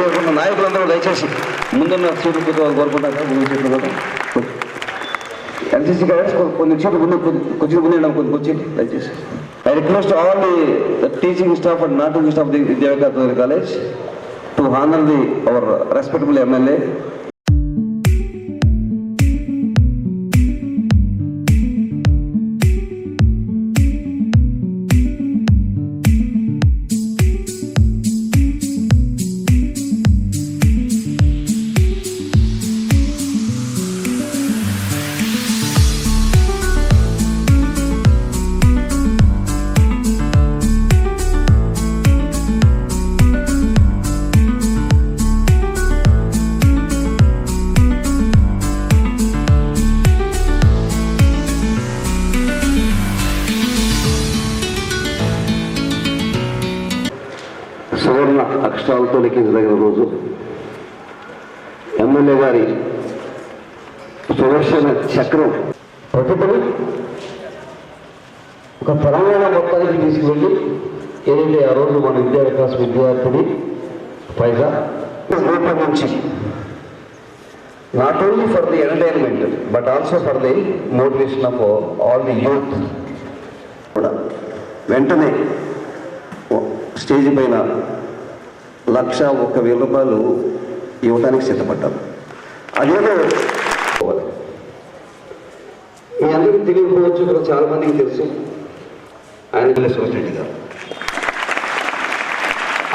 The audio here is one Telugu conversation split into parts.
ఎదుర్కొన్న నాయకులందరూ దయచేసి ముందున్న సీట్లు కూర్చోవాలి కోరుకుంటారు. ముందు సీట్లు కూడా ఎన్సీసీ క్యాడెట్స్ కొన్ని సీట్లు ముందు కొంచెం ముందు కొన్ని కూర్చోండి దయచేసి. I request all the teaching staff and non teaching staff the Vidyavikas college to honour the our respectable MLA. సువర్ణ అక్షరాలతో లిఖించదగిన రోజు. ఎమ్మెల్యే గారి సుదర్శన చక్రం ప్రతిభని ఒక తెలంగాణ మొత్తానికి తీసుకువెళ్ళి ఏదైతే ఆ రోజు మన విద్యా వికాస్ విద్యార్థిని పైగా రూపొందించి not only for the entertainment but also for the motivation of all the youth కూడా వెంటనే స్టేజ్ పైన 1,01,000 రూపాయలు ఇవ్వడానికి సిద్ధపడ్డారు. అదేదో మీ అందరికీ తెలియకపోవచ్చు, ఇక్కడ చాలా మందికి తెలుసు. ఆయన సోసిరెడ్డి గారు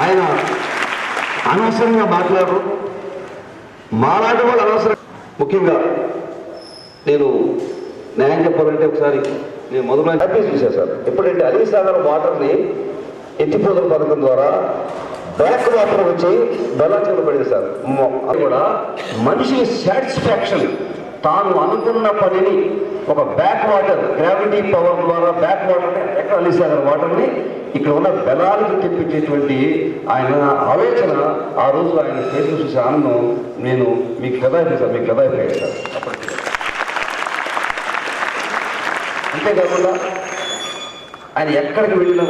ఆయన అనవసరంగా మాట్లాడరు, మాలాంటి వాళ్ళు అనవసరం. ముఖ్యంగా నేను న్యాయం చెప్పాలంటే ఒకసారి నేను మొదలు హ్యాపీ చూశాను సార్. ఎప్పుడంటే అలీసాగర్ వాటర్ని ఎత్తిపోతల పథకం ద్వారా బ్యాక్ వాటర్ వచ్చి బెల్లాచూరు పడింది సార్. అది కూడా మనిషి సాటిస్ఫాక్షన్, తాను అనుకున్న పనిని ఒక బ్యాక్ వాటర్ గ్రావిటీ పవర్ ద్వారా బ్యాక్ వాటర్ని ఎక్కడ అలీసాగర్ వాటర్ని ఇక్కడ ఉన్న బెలాలకు తెప్పించేటువంటి ఆయన ఆలోచన ఆ రోజు ఆయన ఫేస్బుక్ చూసే ఆనందం నేను మీకు కదా సార్, మీకు కదా సార్. అంతేకాకుండా ఆయన ఎక్కడికి వెళ్ళినా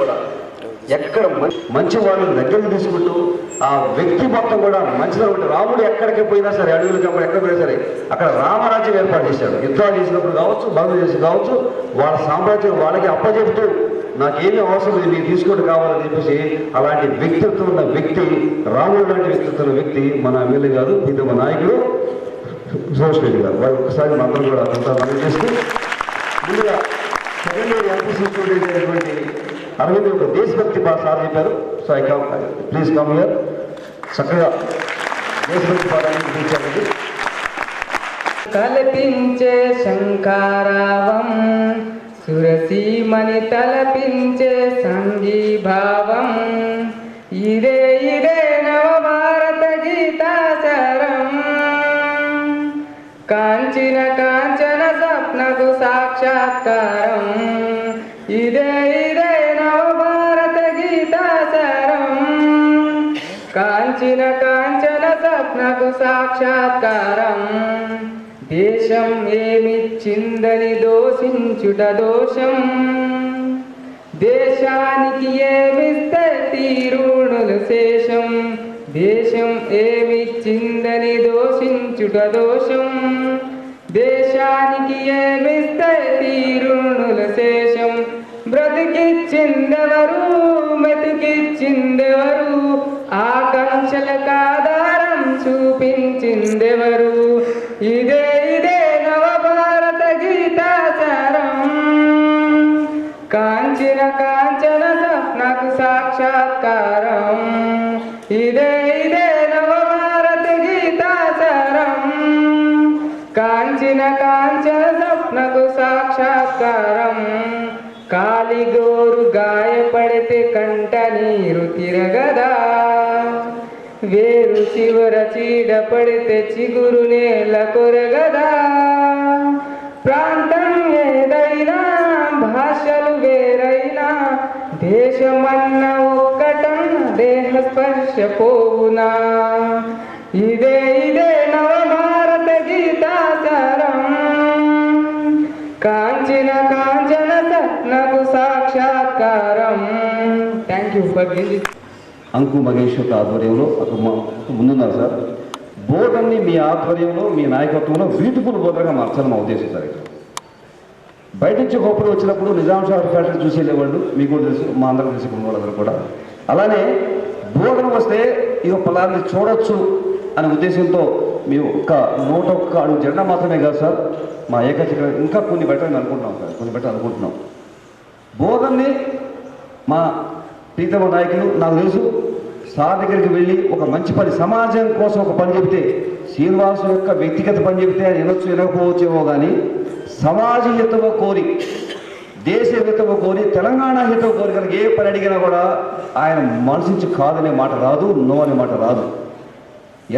కూడా ఎక్కడ మంచి వాళ్ళని దగ్గరికి తీసుకుంటూ ఆ వ్యక్తి మొత్తం కూడా మంచిగా ఉంటుంది. రాముడు ఎక్కడికి పోయినా సరే, అడవులు కప్పుడు ఎక్కడ పోయినా సరే అక్కడ రామరాజ్యం ఏర్పాటు చేశాడు. యుద్ధాలు చేసినప్పుడు కావచ్చు, బంధు చేసి కావచ్చు, వాళ్ళ సామ్రాజ్యం వాళ్ళకి అప్పచెప్తూ నాకేమీ అవసరం లేదు, మీరు తీసుకుంటూ కావాలని చెప్పేసి అలాంటి వ్యక్తిత్వం ఉన్న వ్యక్తి, రాముడు లాంటి వ్యక్తిత్వం ఉన్న వ్యక్తి మన ఎమ్మెల్యే గారు, ప్రీతమ నాయకుడు సోసిరెడ్డి గారు. వారు ఒకసారి అందరూ కూడా అంతా మనం చేస్తూ ముందుగా సెకండ్ ఇయర్ ఎంపీసీ స్టూడెంట్ అయినటువంటి అరవింద్ ఒక దేశభక్తి పాట సార్ చెప్పారు. So I come, please come here. చక్కగా దేశభక్తి పాఠాన్ని తీర్చారండి. కల్పించే శంకారావం సురసీమని తలపించే సంఘీభావం ఇదే నవభారత గీతాసారం కాంచన స్వప్నకు సాక్షాత్కారం ఇదే నవభారత గీతాసారం కాంచన స్వప్నకు సాక్షాత్కారం దేశం ఏమిచ్చిందని దోషించుట దోషం దేశానికి ఏమిస్తే తీరుణులు శేషం దేశం ఏమిచ్చిందని దోషించుట దోషం దేశానికి ఏమిస్తే తీరుణులు శేషం బ్రతికిచ్చిందెవరు మెతికిచ్చిందెవరు ఆకాంక్షలకు ఆధారం చూపించిందెవరు ఇదే నవభారత గీతాసారం కాంచన స్వప్నకు సాక్షాత్కారం ఇదే నవభారత గీతాసారం కాంచన స్వప్నకు సాక్షాత్కారం కాలిగోరు గాయపడితే కంట నీరు తిరగదా వేరు చివర చీడ పడితే చిగురు నేల కొరగదా ప్రాంతం ఏదైనా భాషలు వేరైనా దేశమన్న ఒక్కటం దేహ స్పర్శ పోవునా ఇదే నవభారత గీతాసారం కాంచన స్వప్నకు సాక్షాత్కారం. Thank you for visit. Anku Mahesh యొక్క ఆధ్వర్యంలో అక్కడ ముందున్నారు సార్. బోధనని మీ ఆధ్వర్యంలో మీ నాయకత్వంలో బ్యూటిఫుల్ బోధనగా మార్చాలని మా ఉద్దేశం సార్. బయట నుంచి ఒకప్పుడు వచ్చినప్పుడు నిజాం షార్ ఫ్యాక్టరీ చూసి వెళ్ళేవాళ్ళు, మీకు కూడా తెలుసు, మా అందరం తెలిసి ఉన్న వాళ్ళందరూ కూడా. అలానే బోధన వస్తే ఇక పలాన్ని చూడొచ్చు అనే ఉద్దేశంతో మేము ఒక్క 101 అడుగు జెండా మాత్రమే కాదు సార్, మా ఏకచక్ర ఇంకా కొన్ని పెట్టాలని అనుకుంటున్నాం సార్, కొన్ని పెట్టాలని అనుకుంటున్నాం. బోధనని మా ప్రీతమ నాయకులు నాకు తెలుసు సార్ దగ్గరికి వెళ్ళి ఒక మంచి పని, సమాజం కోసం ఒక పని చెబితే, శ్రీనివాసు యొక్క వ్యక్తిగత పని చెబితే ఆయన వినొచ్చు వినకపోవచ్చేమో కానీ సమాజ హితవ కోరి, దేశ హితవ కోరి, తెలంగాణ హితవ కోరి కనుక ఏ పని అడిగినా కూడా ఆయన మనసుంచి కాదనే మాట రాదు, నో అనే మాట రాదు,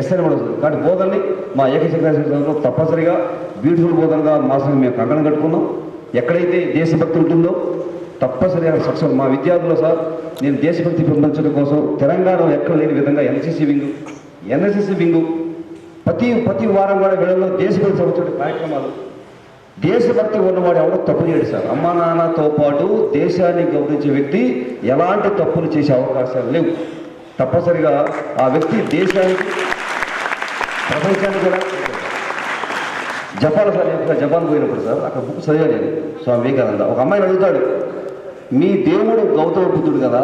ఎస్ అని కూడా వస్తుంది. కాబట్టి బోధనని మా ఏకచక్రంలో తప్పనిసరిగా బ్యూటిఫుల్ బోధనగా మాసం మేము కంకణం కట్టుకున్నాం. ఎక్కడైతే దేశభక్తి ఉంటుందో తప్పనిసరిగా సక్సెస్. మా విద్యార్థులు సార్, నేను దేశభక్తి పెంపొందించడం కోసం తెలంగాణలో ఎక్కడ లేని విధంగా ఎన్ఎస్ఎస్సి వింగు ప్రతి వారం కూడా వీళ్ళలో దేశభక్తి సంబంధించిన కార్యక్రమాలు. దేశభక్తి ఉన్నవాడు ఎవడో తప్పు చేయడు సార్. అమ్మా నాన్నతో పాటు దేశాన్ని గౌరవించే వ్యక్తి ఎలాంటి తప్పులు చేసే అవకాశాలు లేవు. తప్పనిసరిగా ఆ వ్యక్తి దేశానికి, ప్రపంచానికి కూడా. జపాన్ సార్, జపాన్ పోయినప్పుడు సార్ అక్కడ బుక్ చదివాను స్వామి వివేకానంద. ఒక అమ్మాయిని అడుగుతాడు, మీ దేవుడు గౌతమ బుద్ధుడు కదా,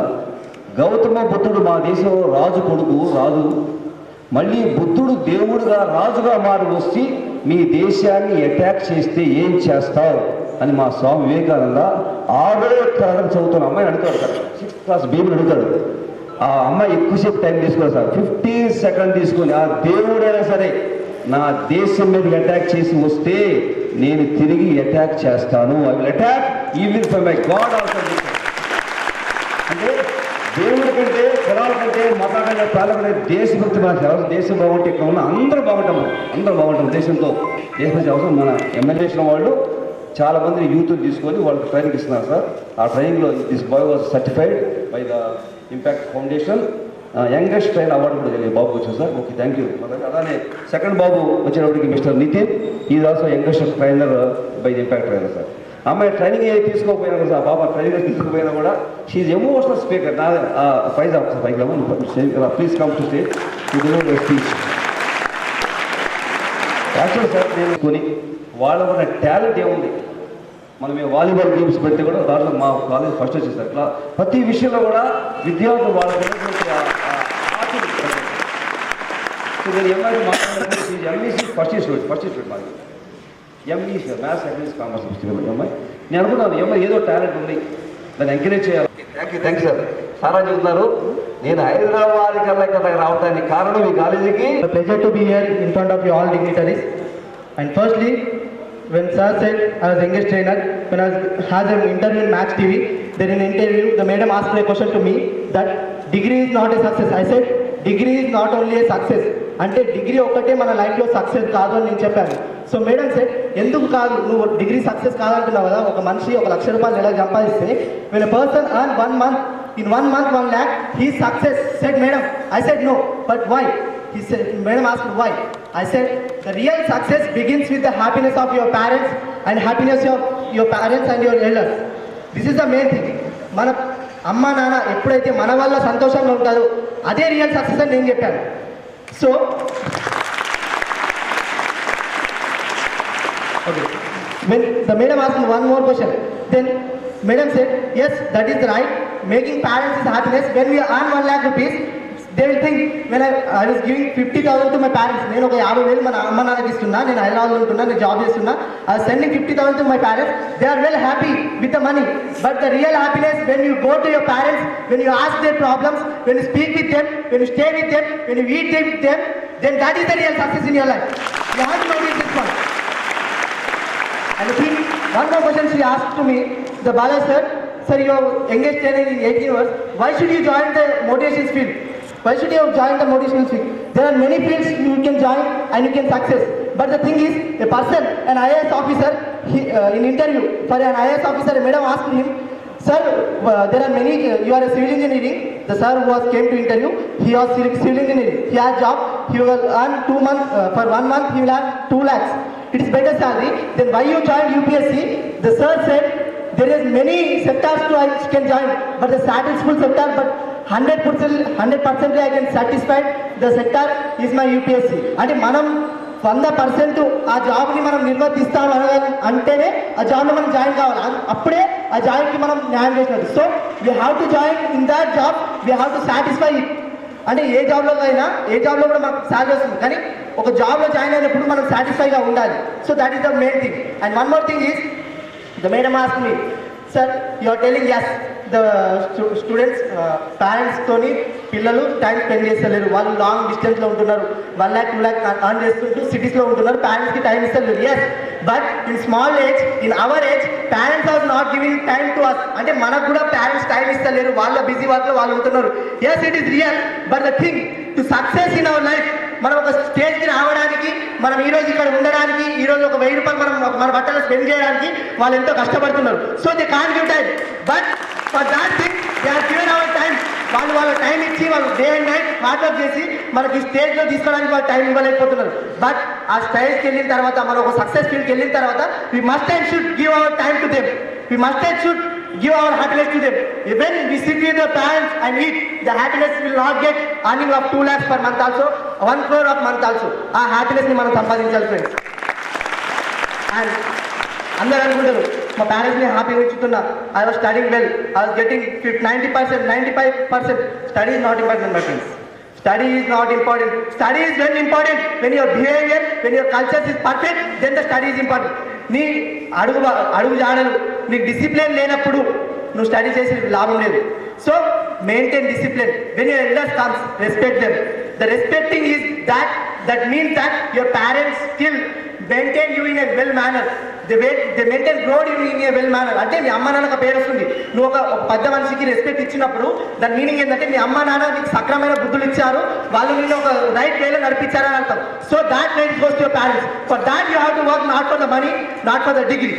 గౌతమ బుద్ధుడు మా దేశంలో రాజు కొడుకు, రాజు మళ్ళీ బుద్ధుడు దేవుడుగా రాజుగా మారి వచ్చి మీ దేశాన్ని అటాక్ చేస్తే ఏం చేస్తావు అని మా స్వామి వివేకానంద 6వ తరగతి చదువుతున్న అమ్మాయిని అడుగుతాడు సార్. 6th క్లాస్ బేబీని అడుగుతాడు. ఆ అమ్మాయి ఎక్కువసేపు టైం తీసుకోవాలి సార్, 15 సెకండ్ తీసుకొని, ఆ దేవుడైనా సరే నా దేశం మీద అటాక్ చేసి వస్తే నేను తిరిగి అటాక్ చేస్తాను, I will attack even for my God also. అంటే దేవుడి కంటే, కులాల కంటే, మతాల కంటే, ప్రాణాల కంటే దేశభక్తి మనకు అవసరం. దేశం బాగుంటే ఇక్కడ ఉన్న అందరూ బాగుంటాం దేశంతో. దేశభక్తి అవసరం. మన ఎమ్మెల్యే వాళ్ళు చాలామంది యూత్ తీసుకొని వాళ్ళకి ట్రైనింగ్ ఇస్తున్నారు సార్. ఆ ట్రైనింగ్లో this boy was certified by the impact foundation. Youngest train award కూడా జరిగింది బాబుకి వచ్చింది సార్. Okay, thank you. అలానే సెకండ్ బాబు వచ్చేటప్పటికి mister Nitin, is also youngest trainer by the impact trainer sir. అమ్మాయి ట్రైనింగ్ తీసుకోకపోయినా కూడా సార్, బాబా ట్రైనింగ్ తీసుకోకపోయినా కూడా షీఈ్ ఎమోషనల్ స్పీకర్. నా prize of please come to stage to give speech. Actual sir నేను కొని వాళ్ళ కూడా టాలెంట్ ఏముంది, మనం వాలీబాల్ గేమ్స్ పెడితే కూడా దాంట్లో మా కాలేజ్ ఫస్ట్ వచ్చేస్తారు. ఇట్లా ప్రతి విషయంలో కూడా విద్యార్థులు వాళ్ళకి నేను ఎంఐ మాట్లాడాలి. ఎంఈసీ ఫస్ట్ స్టూడెంట్ మాది MEC maths, economics, commerce MI. నేను అనుకున్నాను ఎంఐ ఏదో టాలెంట్ ఉంది, దాన్ని ఎంకరేజ్ చేయాలి. Thank you sir. సారా చెబుతున్నారు, నేను హైదరాబాద్ కల్లా ఇక్కడ రావడానికి కారణం ఈ కాలేజీకి. Pleasure to be here in front of you all dignitaries. And firstly, when sir said I was youngest trainer, when I had an interview in Max TV, then in interview the madam asked a question to me that degree is not a success. I said degree is not only a success. అంటే డిగ్రీ ఒక్కటే మన లైఫ్లో సక్సెస్ కాదు అని నేను చెప్పాను. సో మేడం సెడ్ ఎందుకు కాదు, నువ్వు డిగ్రీ సక్సెస్ కాదంటున్నావు కదా, ఒక మనిషి 1 లక్ష రూపాయలు నెలకు సంపాదిస్తే when a person earn 1 month, in 1 month 1 lakh, he is success. Said madam. I said no, but why? He said, madam asked why. I said the real success begins with the happiness of your parents and happiness of your parents and your elders. This is the main thing. మన అమ్మ నాన్న ఎప్పుడైతే మన వల్ల సంతోషంగా ఉంటారో అదే రియల్ సక్సెస్ అని నేను చెప్పాను. So, okay. When the madam asked me one more question, then madam said, yes, that is right. Making parents is happiness. When we earn 1 lakh rupees, they will think when I was giving 50,000 to my parents. నేను ఒక 50,000 మన అమ్మ నాన్నకి ఇస్తున్నా, నేను హైదరాబాద్లో ఉంటున్నా, నేను జాబ్ చేస్తున్నా. I was sending 50,000 to my parents. They are well happy with the money. But the real happiness when you go to your parents, when you ask their problems, when you speak with them, when you stay with them, when you eat with them, then that is the real success in your life. You have to notice this one. And I think one more question she asked to me, the Bala sir, you are engaged trainer in 18 years. Why should you join the motivation field? Why should you join the motivational field? There are many fields you can join and you can success. But the thing is, a person, an IAS officer, in interview for an IAS officer, a madam asked him, sir, there are many, you are a civil engineering. The sir who came to interview, he was civil engineering. He has job, he will earn 2 months, for 1 month he will earn 2 lakhs. It is better salary. Then why you joined UPSC? The sir said, there is many sectors to I can join, but the start is full sector, but 100% I can satisfy the sector is my UPSC. అంటే మనం 100% ఆ జాబ్ని మనం నిర్వర్తిస్తాం అంటేనే ఆ జాబ్లో మనం జాయిన్ కావాలి. అప్పుడే ఆ జాబ్కి మనం న్యాయం చేసినట్టు. So we have to join in that job, we have to satisfy it. అంటే ఏ జాబ్లో కూడా మనకు శాలరీ వస్తుంది, కానీ ఒక జాబ్లో జాయిన్ అయినప్పుడు మనం సాటిస్ఫైగా ఉండాలి. So that is the main thing. And one more thing is the madam ask me, sir you are telling yes the students పేరెంట్స్తోని పిల్లలు టైం స్పెండ్ చేస్తలేరు, వాళ్ళు లాంగ్ డిస్టెన్స్లో ఉంటున్నారు, 1 lakh 2 lakh earn చేస్తుంటూ సిటీస్లో ఉంటున్నారు, పేరెంట్స్కి టైం ఇస్తలేరు. Yes, but in small age, in our age parents are not giving time to us. అంటే మనకు కూడా పేరెంట్స్ టైం ఇస్తలేరు, వాళ్ళ బిజీ వర్క్లో వాళ్ళు ఉంటున్నారు. Yes, it is real, but the thing to success in our life, మనం ఒక స్టేజ్కి రావడానికి, మనం ఈరోజు ఇక్కడ ఉండడానికి, ఈరోజు ఒక 1000 రూపాయలు మనం మన బట్టలు స్పెండ్ చేయడానికి వాళ్ళు ఎంతో కష్టపడుతున్నారు. So they can't give time, but for that thing they are given our time. వాళ్ళ టైం ఇచ్చి వాళ్ళు day and night hard work చేసి మనకి స్టేజ్లో తీసుకోవడానికి వాళ్ళు టైం ఇవ్వలేకపోతున్నారు. బట్ ఆ స్టేజ్కి వెళ్ళిన తర్వాత, మనం ఒక సక్సెస్ ఫీల్డ్కి వెళ్ళిన తర్వాత we must and should give our time to them, we must and should give our happiness to them. When we sit with the parents and eat, the happiness will not get earning of 2 lakhs per month also, 1 crore of month also. ఆ హ్యాపీనెస్ ని మనం సంపాదించాలి ఫ్రెండ్స్. అండ్ అందరూ అనుకుంటారు మా పేరెంట్స్ని హ్యాపీగా ఉంచుతున్నా, I was studying well, I was getting 90%, 95%. Study is not important my friends. Study is not important. Study is very important. When your behavior, when your culture is perfect, then the study is important. నీ అడుగు జాడలు, నీకు డిసిప్లిన్ లేనప్పుడు నువ్వు స్టడీ చేసి లాభం లేదు. So maintain discipline. When your elders comes, respect them. The respecting is that means that your parents still maintain you in a well manner. They maintain growth you in a well manner. అంటే మీ అమ్మ నాన్నకు పేరు వస్తుంది. నువ్వు ఒక పెద్ద మనిషికి రెస్పెక్ట్ ఇచ్చినప్పుడు దాని మీనింగ్ ఏంటంటే మీ అమ్మ నాన్న నీకు సక్రమైన బుద్ధులు ఇచ్చారు, వాళ్ళు నేను ఒక రైట్ వేలో నడిపించారని అర్థం. So that credit goes to your parents. For that you have to work not for the money, not for the degree.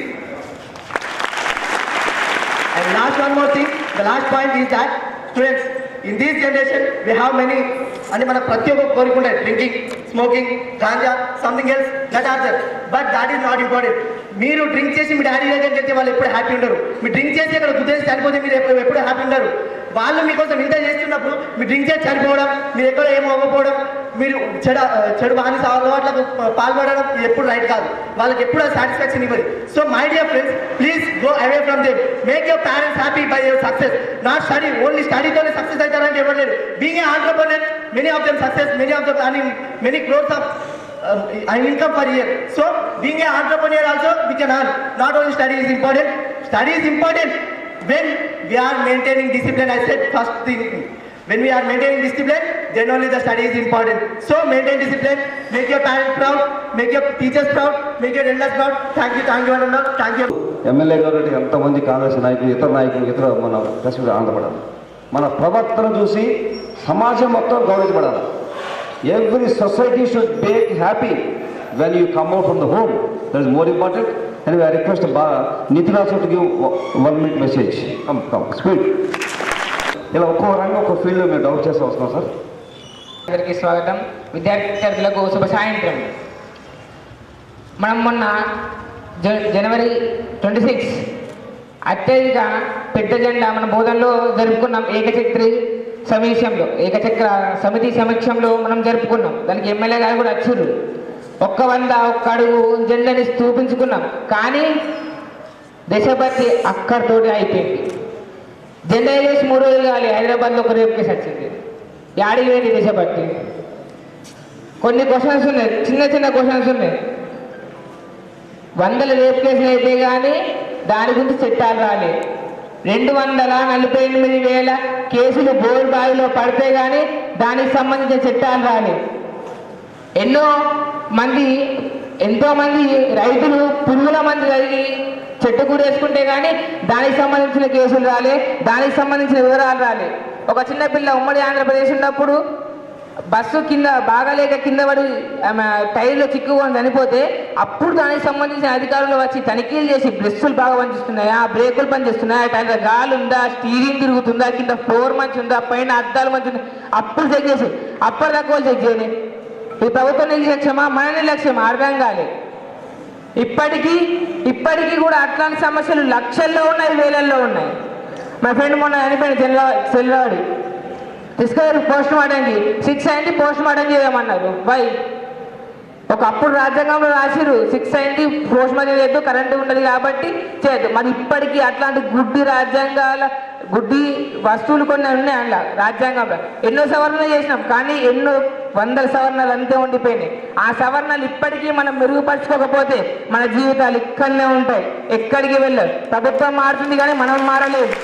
And last one more thing, the last point is that students, in this generation we have many, అంటే మన ప్రతి ఒక్క కోరిక ఉంటాయి, drinking, smoking, ganja, something else, that are there, but that is not important. మీరు డ్రింక్ చేసి మీ డాడీ దగ్గరికి వెళ్తే వాళ్ళు ఎప్పుడు హ్యాపీ ఉండరు. మీరు డ్రింక్ చేసి ఇక్కడ గుద్దేసి చనిపోతే మీరు ఎప్పుడు హ్యాపీ ఉండరు. వాళ్ళు మీకోసం ఇంత చేస్తున్నప్పుడు మీరు డ్రింక్ చేసి చనిపోవడం, మీరు ఎక్కడ ఏమో అవ్వకపోవడం, మీరు చెడు బానిస అలవాట్లకు పాల్పడడం ఎప్పుడు రైట్ కాదు. వాళ్ళకి ఎప్పుడు సాటిస్ఫాక్షన్ ఇవ్వదు. So my dear friends, please go away from them. Make your parents happy by your success, not study. Only స్టడీతోనే సక్సెస్ అవుతారంటే ఎవరు లేరు. Being a entrepreneur, many of them success, many of them earning many crores of income per year. So being an entrepreneur also we can earn. Not only study is important, study is important when we are maintaining discipline. I said first thing, when we are maintaining discipline, then only the study is important. So maintain discipline, make your parents proud, make your teachers proud, make your elders proud. Thank you and all. Thank you. MLA గారు ఎంతమంది కాంగ్రెస్ నాయకులు, ఇతర నాయకులు, ఇతర మన ప్రశ్నలు ఆనందపడాలి. మన ప్రవర్తన చూసి సమాజం మొత్తం గౌరవించబడాలి. Every society should be happy when you come out from the home. That is more important. Anyway, I request Nitin also to give 1 minute message. Come, speak. ఇలా ఒక్కో రంగం ఒక్కో ఫీల్డ్లో మేము డౌట్ చేస్తూ వస్తున్నాం సార్. అందరికీ స్వాగతం. విద్యార్థులకు శుభ సాయంత్రం. మనం మొన్న జనవరి 26 అత్యధిక పెద్ద జెండా మన బోధనలో జరుపుకున్నాం. ఏకచక్ర సమితి సమక్షంలో మనం జరుపుకున్నాం. దానికి ఎమ్మెల్యే గారు కూడా వచ్చారు. 100 అడుగు జెండాని స్థూపించుకున్నాం. కానీ దేశభక్తి అక్కడితోటి అయిపోయింది. జెండా వేసి 3 రోజులు కాలి హైదరాబాద్లో ఒక రేపు కేసు వచ్చింది. యాడికి పోయింది దేశభక్తి? కొన్ని క్వశ్చన్స్ ఉన్నాయి, చిన్న క్వశ్చన్స్ ఉన్నాయి. 100 రేపు కేసులు అయితే కానీ దాని గురించి చట్టాలు రాలే. 248,000 కేసులు బోర్ బావిలో పడితే కానీ దానికి సంబంధించిన చట్టాలు రాలే. ఎంతోమంది రైతులు పురుగుల మంది కలిగి చెట్టు కూరేసుకుంటే కానీ దానికి సంబంధించిన కేసులు రాలే, దానికి సంబంధించిన వివరాలు రాలే. ఒక చిన్నపిల్ల ఉమ్మడి ఆంధ్రప్రదేశ్ ఉన్నప్పుడు బస్సు బాగాలేక కింద పడి టైర్లో చిక్కుకొని చనిపోతే అప్పుడు దానికి సంబంధించిన అధికారులు వచ్చి తనిఖీలు చేసి బ్రెస్సులు బాగా పనిచేస్తున్నాయా, బ్రేకులు పనిచేస్తున్నాయా, టైర్లో గాలి ఉందా, స్టీరింగ్ తిరుగుతుందా, కింద ఫ్లోర్ మంచి ఉందా, పైన అద్దాలు మంచి ఉందా, అప్పుడు చెక్ చేసి అప్పటిదాకా చెక్ చేయలే. ఈ ప్రభుత్వ నిర్లక్ష్యమా మన నిర్లక్ష్యమా అర్థం కాలే. ఇప్పటికీ కూడా అట్లాంటి సమస్యలు లక్షల్లో ఉన్నాయి, వేలల్లో ఉన్నాయి. మా ఫ్రెండ్ మొన్న చనిపోయిన చెల్లవాడి తీసుకెళ్ళి పోస్ట్ మార్టంకి 6 అయింది పోస్ట్ మార్టం చేయమన్నారు. వై? ఒకప్పుడు రాజ్యాంగంలో రాసిరు 6 అయింది పోస్ట్ మార్టం చేయొద్దు, కరెంటు ఉండదు కాబట్టి చేయొద్దు. మరి ఇప్పటికీ అట్లాంటి గుడ్డి రాజ్యాంగాల గుడ్డి వస్తువులు కొన్ని ఉన్నాయి అందులో రాజ్యాంగంలో. ఎన్నో సవరణలు చేసినాం కానీ ఎన్నో వందల సవరణలు అంతే ఉండిపోయినాయి. ఆ సవరణలు ఇప్పటికీ మనం మెరుగుపరచుకోకపోతే మన జీవితాలు ఇక్కడనే ఉంటాయి, ఎక్కడికి వెళ్ళదు. ప్రభుత్వం మారుతుంది కానీ మనం మారలేదు.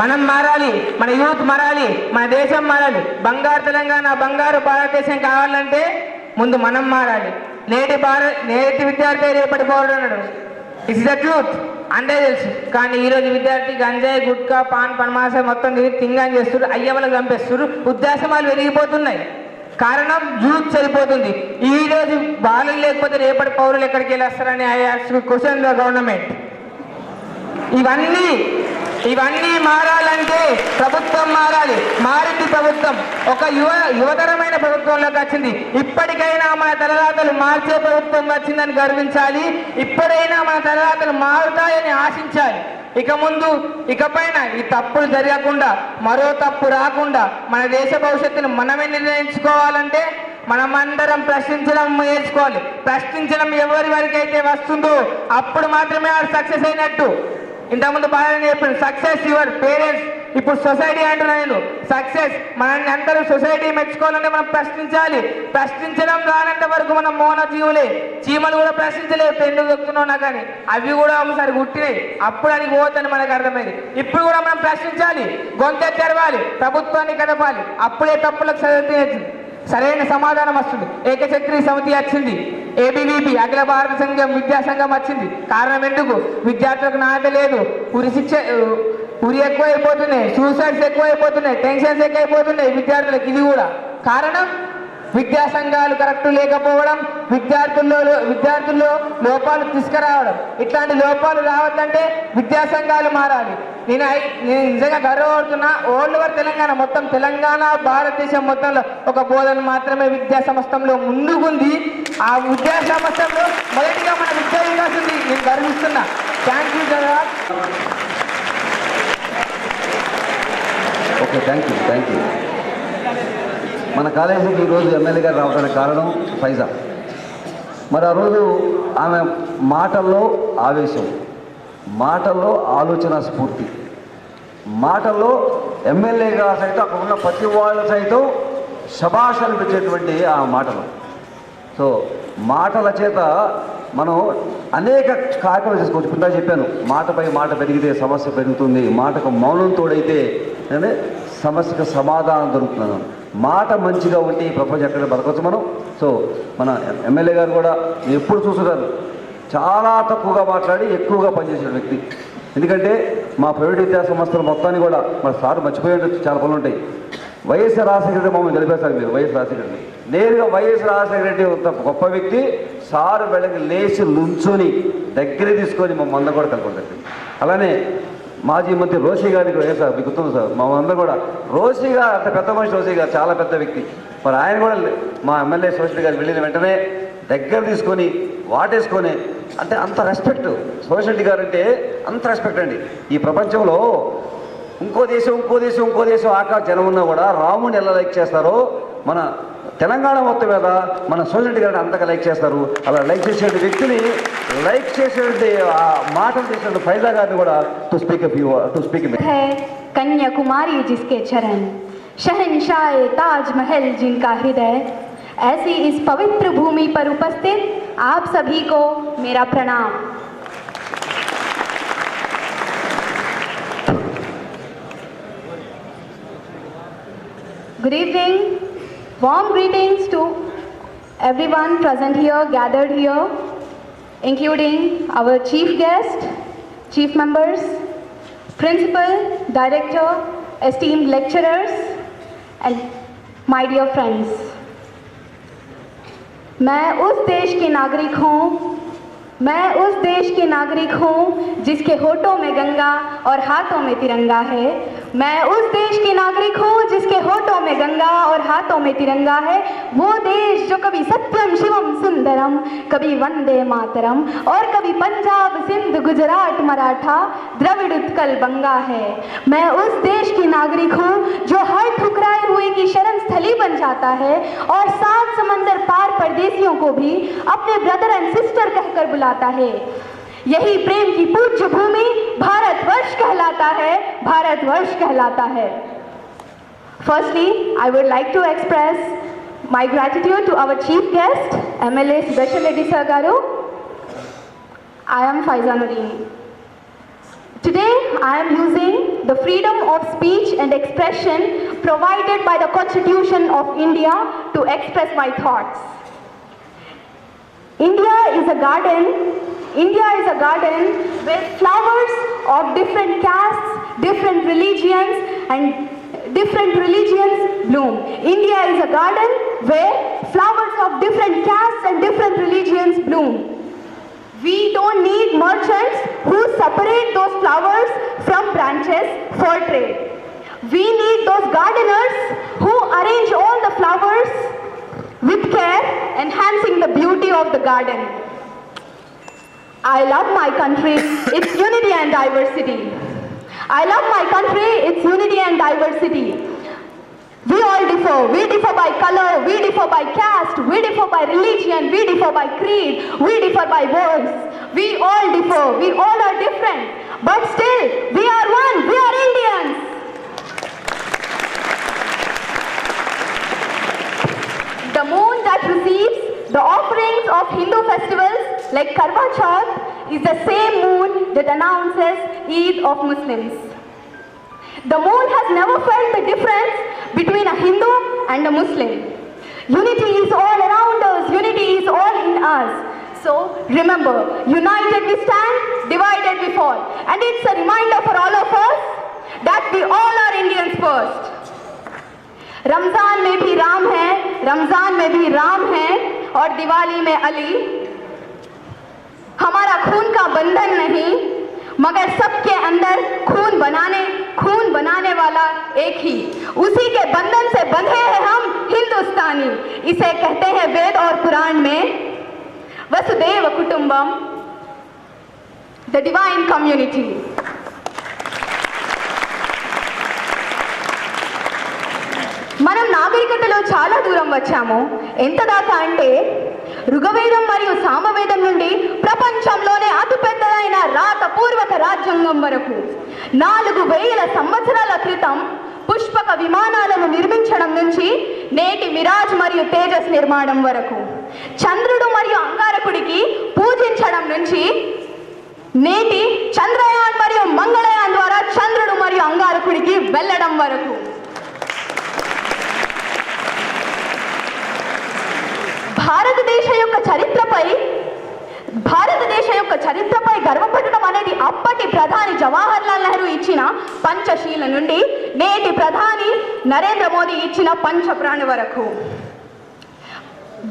మనం మారాలి, మన యూత్ మారాలి, మన దేశం మారాలి. బంగారు తెలంగాణ, బంగారు భారతదేశం కావాలంటే ముందు మనం మారాలి. నేటి విద్యార్థి రేపటి పౌరుడు అన్నాడు. ఇట్స్ ద ట్రూత్, అంతే తెలుసు. కానీ ఈరోజు విద్యార్థి గంజాయి, గుట్కా, పాన్, పనమాస మొత్తం తింగాని చేస్తున్నారు, అయ్యవలకు చంపేస్తున్నారు, ఉద్దేశమాలు పెరిగిపోతున్నాయి. కారణం యూత్ సరిపోతుంది. ఈ రోజు బాలు లేకపోతే రేపటి పౌరులు ఎక్కడికి వెళ్ళేస్తారని I ask question the government. ఇవన్నీ మారాలంటే ప్రభుత్వం మారాలి. మారింది ప్రభుత్వం, ఒక యువతరమైన ప్రభుత్వంలోకి వచ్చింది. ఇప్పటికైనా మన తలరాతలు మార్చే ప్రభుత్వం వచ్చిందని గర్వించాలి. ఇప్పుడైనా మన తలరాతలు మారుతాయని ఆశించాలి. ఇకపైన ఈ తప్పులు జరగకుండా, మరో తప్పు రాకుండా మన దేశ భవిష్యత్తును మనమే నిర్ణయించుకోవాలంటే మనమందరం ప్రశ్నించడం నేర్చుకోవాలి. ప్రశ్నించడం ఎవరి వరకైతే వస్తుందో అప్పుడు మాత్రమే అది సక్సెస్ అయినట్టు. ఇంతకుముందు బాగా చెప్పాను, సక్సెస్ యువర్ పేరెంట్స్. ఇప్పుడు సొసైటీ అంటున్నా నేను. సక్సెస్ మనల్ని అందరూ సొసైటీ మెచ్చుకోవాలంటే మనం ప్రశ్నించాలి. ప్రశ్నించడం రానంత వరకు మనం మౌన జీవులే. చీమలు కూడా ప్రశ్నించలేవు, ఎందుకు చెప్తున్నావునా కానీ అవి కూడా ఒకసారి గుట్టినాయి. అప్పుడు అది పోవద్దని మనకు అర్థమైంది. ఇప్పుడు కూడా మనం ప్రశ్నించాలి, గొంతె తెరవాలి, ప్రభుత్వాన్ని కదపాలి. అప్పుడే తప్పులకు సరైన సమాధానం వస్తుంది. ఏకచక్రీ సమితి వచ్చింది, ఏబీవీపీ అఖిల భారత సంఘం విద్యా సంఘం వచ్చింది. కారణం ఎందుకు? విద్యార్థులకు నాణ్యత లేదు, ఉరి ఎక్కువైపోతున్నాయి, సూసైడ్స్ ఎక్కువైపోతున్నాయి, టెన్షన్స్ ఎక్కువైపోతున్నాయి విద్యార్థులకు. ఇది కూడా కారణం విద్యా సంఘాలు కరెక్ట్ లేకపోవడం, విద్యార్థుల్లో లోపాలు తీసుకురావడం. ఇట్లాంటి లోపాలు రావద్దంటే విద్యా సంఘాలు మారాలి. నేను నిజంగా గర్వపడుతున్నా. ఓల్డ్ ఓవర్ తెలంగాణ, మొత్తం తెలంగాణ భారతదేశం మొత్తంలో ఒక బోధన మాత్రమే విద్యా సంస్థలో ముందుకుంది. ఆ విద్యా సంస్థలో మొదటిగా మన విద్యా వికాసం ఉంది. నేను గర్విస్తున్నా. థ్యాంక్ యూ కదా. Okay, thank you. మన కాలేజీకి ఈరోజు ఎమ్మెల్యే గారు రావడానికి కారణం ఫైజా. మరి ఆ రోజు ఆమె మాటల్లో ఆవేశం, మాటల్లో ఆలోచన స్ఫూర్తి, మాటల్లో ఎమ్మెల్యేగా సైతం అక్కడ ఉన్న ప్రతి వాళ్ళు సైతం శభాష్ అనిపించేటువంటి ఆ మాటలు. సో మాటల చేత మనం అనేక కార్యక్రమాలు చేసుకోవచ్చు. కింద చెప్పాను, మాటపై మాట పెరిగితే సమస్య పెరుగుతుంది, మాటకు మౌనం తోడైతే సమస్యకు సమాధానం దొరుకుతున్నాను. మాట మంచిగా ఉంటే ఈ ప్రపంచం ఎక్కడ బతకవచ్చు మనం. సో మన ఎమ్మెల్యే గారు కూడా ఎప్పుడు చూస్తున్నారు, చాలా తక్కువగా మాట్లాడి ఎక్కువగా పనిచేసిన వ్యక్తి. ఎందుకంటే మా ప్రైవేట్ విద్యా సంస్థలు మొత్తాన్ని కూడా మన సార్ మర్చిపోయి చాలా పనులు ఉంటాయి. వైఎస్ రాజశేఖర రెడ్డి మమ్మల్ని గెలిపేశారు మీరు. వైఎస్ రాజశేఖర రెడ్డి నేరుగా వైఎస్ రాజశేఖర రెడ్డి గొప్ప వ్యక్తి. సారు వెళ్ళకి లేచి నుంచుని దగ్గర తీసుకొని మమ్మల్ని కూడా కలుపుకుంటారు. అలానే మాజీ మంత్రి రోషి గారికి సార్ మీకు గుర్తుంది సార్, మా అందరూ కూడా రోషి గారు అంత పెద్ద మనిషి. రోషి గారు చాలా పెద్ద వ్యక్తి. మరి ఆయన కూడా మా ఎమ్మెల్యే సోషల్ గారు వెళ్ళిన వెంటనే దగ్గర తీసుకొని వాటేసుకొని, అంటే అంత రెస్పెక్ట్ సోషల్ గారు అంటే అంత రెస్పెక్ట్ అండి. ఈ ప్రపంచంలో ఇంకో దేశం ఆకాశ జనం ఉన్నా కూడా రాముని ఎలా లైక్ చేస్తారో మన తెలంగాణ మొత్తం మీద మన సోషల్ గారిని అంతగా లైక్ చేస్తారు. అలా లైక్ చేసే వ్యక్తిని లైక్ చేసేటువంటి ఆ మాటలు చేసినటువంటి ఫైజా గారిని కూడా టు స్పీక్ कन्याकुमारी जिसके चरण, शहंशाह ताजमहल जिनका हृदय, ऐसी इस पवित्र भूमि पर उपस्थित आप सभी को मेरा प्रणाम. Good evening. Warm greetings to everyone present here, gathered here, including our chief guest, chief members, principal, director, esteemed lecturers, and my dear friends. मैं उस देश की नागरिक हूँ जिसके होठों में गंगा और हाथों में तिरंगा है. मैं उस देश की नागरिक हूँ जिसके होठों में गंगा और हाथों में तिरंगा है। वो देश जो कभी सत्यम शिवम सुंदरम, कभी वंदे मातरम और कभी पंजाब सिंध गुजरात मराठा द्रविड़ उत्कल बंगा है। मैं उस देश की नागरिक हूँ जो हर ठुकराए हुए की शरण स्थली बन जाता है और 7 समंदर पार परदेसियों को भी अपने ब्रदर एंड सिस्टर कहकर बुलाता है। यही प्रेम की पूज्य भूमि भारतवर्ष कहलाता है, भारतवर्ष कहलाता है। Firstly, I would like to express my gratitude to our chief guest, MLA Sudarshan Reddy Sir Garu. I am Faiza Nurini. Today, I am using the freedom of speech and expression provided by the Constitution of India to express my thoughts. India is a garden with flowers of different castes, different religions and different religions bloom. India is a garden where flowers of different castes and different religions bloom. We don't need merchants who separate those flowers from branches for trade. We need those gardeners who arrange all the flowers with care, enhancing the beauty of the garden. I love my country, its unity and diversity. I love my country, its unity and diversity. We all differ. We differ by color, we differ by caste, we differ by religion, we differ by creed, we differ by voice. We all differ. We all are different. But still, we are one. We are Indians. The moon that receives the offerings of Hindu festivals like Karwa Chauth is the same moon that announces Eid of Muslims. The moon has never felt the difference between a Hindu and a Muslim. Unity is all around us. Unity is all in us. So remember, united we stand, divided we fall. And it's a reminder for all of us that we all are Indians first. Ramzan में भी राम है, रमजान में भी राम है और दिवाली में अली। हमारा खून का बंधन नहीं, मगर सबके अंदर खून बनाने वाला एक ही, उसी के बंधन से बंधे हैं हम हिंदुस्तानी। इसे कहते हैं वेद और पुराण में वसुदेव कुटुंबम, द डिवाइन कम्युनिटी। మనం నాగరికతలో చాలా దూరం వచ్చాము. ఎంత దాకా అంటే ఋగ్వేదం మరియు సామవేదం నుండి ప్రపంచంలోనే అతిపెద్దదైన రాతపూర్వక రాజ్యాంగం వరకు 4000 సంవత్సరాల క్రితం పుష్పక విమానాలను నిర్మించడం నుంచి నేటి మిరాజ్ మరియు తేజస్ నిర్మాణం వరకు, చంద్రుడు మరియు అంగారకుడికి పూజించడం నుంచి నేటి చంద్రయాన్ మరియు మంగళయాన్ ద్వారా చంద్రుడు మరియు అంగారకుడికి వెళ్ళడం వరకు భారతదేశ యొక్క చరిత్రపై గర్వపడడం అనేది అప్పటి ప్రధాని జవహర్లాల్ నెహ్రూ ఇచ్చిన పంచశీల నుండి నేటి ప్రధాని నరేంద్ర మోదీ ఇచ్చిన పంచప్రాణ వరకు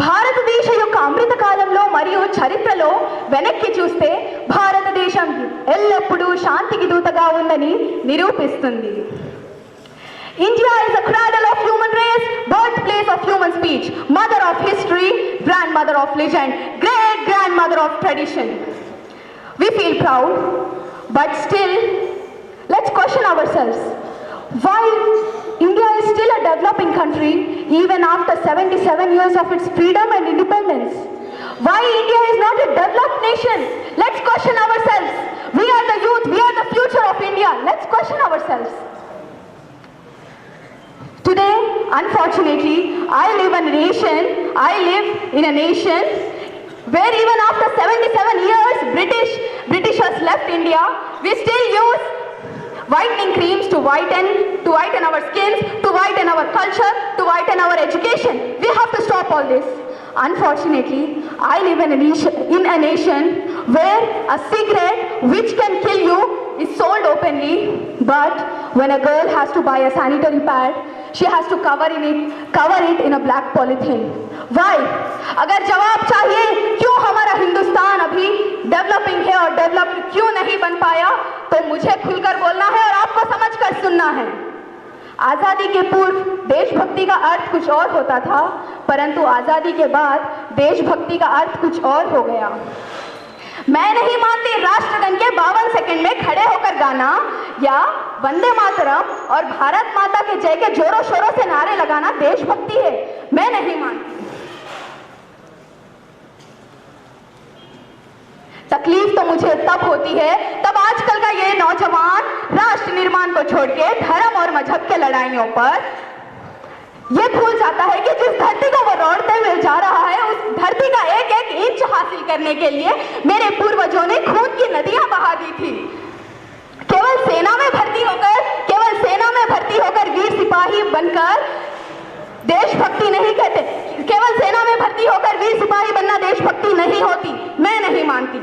భారతదేశ యొక్క అమృత కాలంలో మరియు చరిత్రలో వెనక్కి చూస్తే భారతదేశం ఎల్లప్పుడూ శాంతికి దూతగా ఉందని నిరూపిస్తుంది. India is a cradle of human race, birthplace of human speech, mother of history, grandmother of legend, great grandmother of tradition. We feel proud, but still, let's question ourselves. Why India is still a developing country even after 77 years of its freedom and independence? Why India is not a developed nation? Let's question ourselves. We are the youth, we are the future of India. Let's question ourselves. Today, unfortunately, I live in a nation where even after 77 years, Britishers left India, we still use whitening creams to whiten our skins, to whiten our culture, to whiten our education. We have to stop all this. Unfortunately, I live in a nation where a cigarette which can kill you is sold openly, but when a girl has to buy a sanitary pad, she has to cover it in a black polythene. Why? अगर जवाब चाहिए क्यों हमारा हिंदुस्तान अभी डेवलपिंग है और डेवलप्ड क्यों नहीं बन पाया, तो मुझे खुलकर बोलना है और आपको समझकर सुनना सुना है। आजादी के पूर्व देशभक्ति का अर्थ कुछ और होता था, परंतु आजादी के बाद देशभक्ति का अर्थ कुछ और हो गया। मैं नहीं मानती राष्ट्रगान के 52 सेकंड में खड़े होकर गाना या वंदे मातरम और भारत माता के जय के जोरों शोरों से नारे लगाना देशभक्ति है। मैं नहीं मानती। तकलीफ तो मुझे तब होती है तब आजकल का ये नौजवान राष्ट्र निर्माण को छोड़ के धर्म और मजहब के लड़ाइयों पर ये भूल जाता है कि जिस धरती को वो लौटते हुए जा रहा है, उस धरती का एक एक इंच हासिल करने के लिए मेरे पूर्वजों ने खून की नदियां बहा दी थी। केवल सेना में भर्ती होकर वीर सिपाही बनकर देशभक्ति नहीं कहते। केवल सेना में भर्ती होकर वीर सिपाही बनना देशभक्ति नहीं होती। मैं नहीं मानती।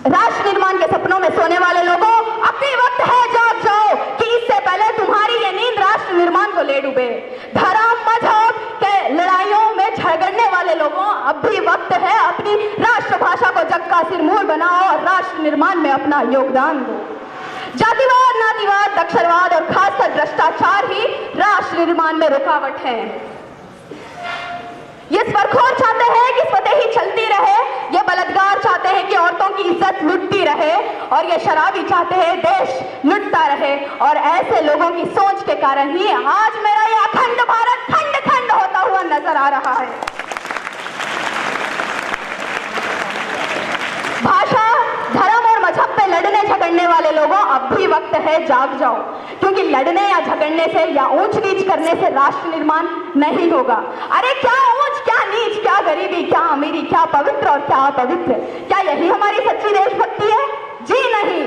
राष्ट्र निर्माण के सपनों में सोने वाले लोगों, अभी वक्त है, जाग जाओ कि इससे पहले तुम्हारी ये नींद राष्ट्र निर्माण को ले डूबे। धर्म मजहब के लड़ाइयों में झगड़ने वाले लोगों, अब भी वक्त है अपनी राष्ट्रभाषा को जग का सिरमूर बनाओ और राष्ट्र निर्माण में अपना योगदान दो। जातिवाद, नातीवाद, नक्सलवाद और खासकर भ्रष्टाचार ही राष्ट्र निर्माण में रुकावट है। ये स्वरखोर चाहते हैं कि फतेही चलती रहे, ये बलात्कार चाहते हैं कि औरतों की इज्जत लुटती रहे, और ये शराबी चाहते हैं देश लुटता रहे। और ऐसे लोगों की सोच के कारण ही आज मेरा ये अखंड भारत खंड खंड होता हुआ नजर आ रहा है। भाषा, धर्म और मजहब पे लड़ने झगड़ने वाले लोगों, अब भी वक्त है, जाग जाओ, क्योंकि लड़ने या झगड़ने से या ऊंच नीच करने से राष्ट्र निर्माण नहीं होगा। अरे क्या ऊंच, क्या नीच, क्या गरीबी, क्या अमीरी, क्या पवित्र और क्या अपवित्र, क्या यही हमारी सच्ची देशभक्ति है? जी नहीं।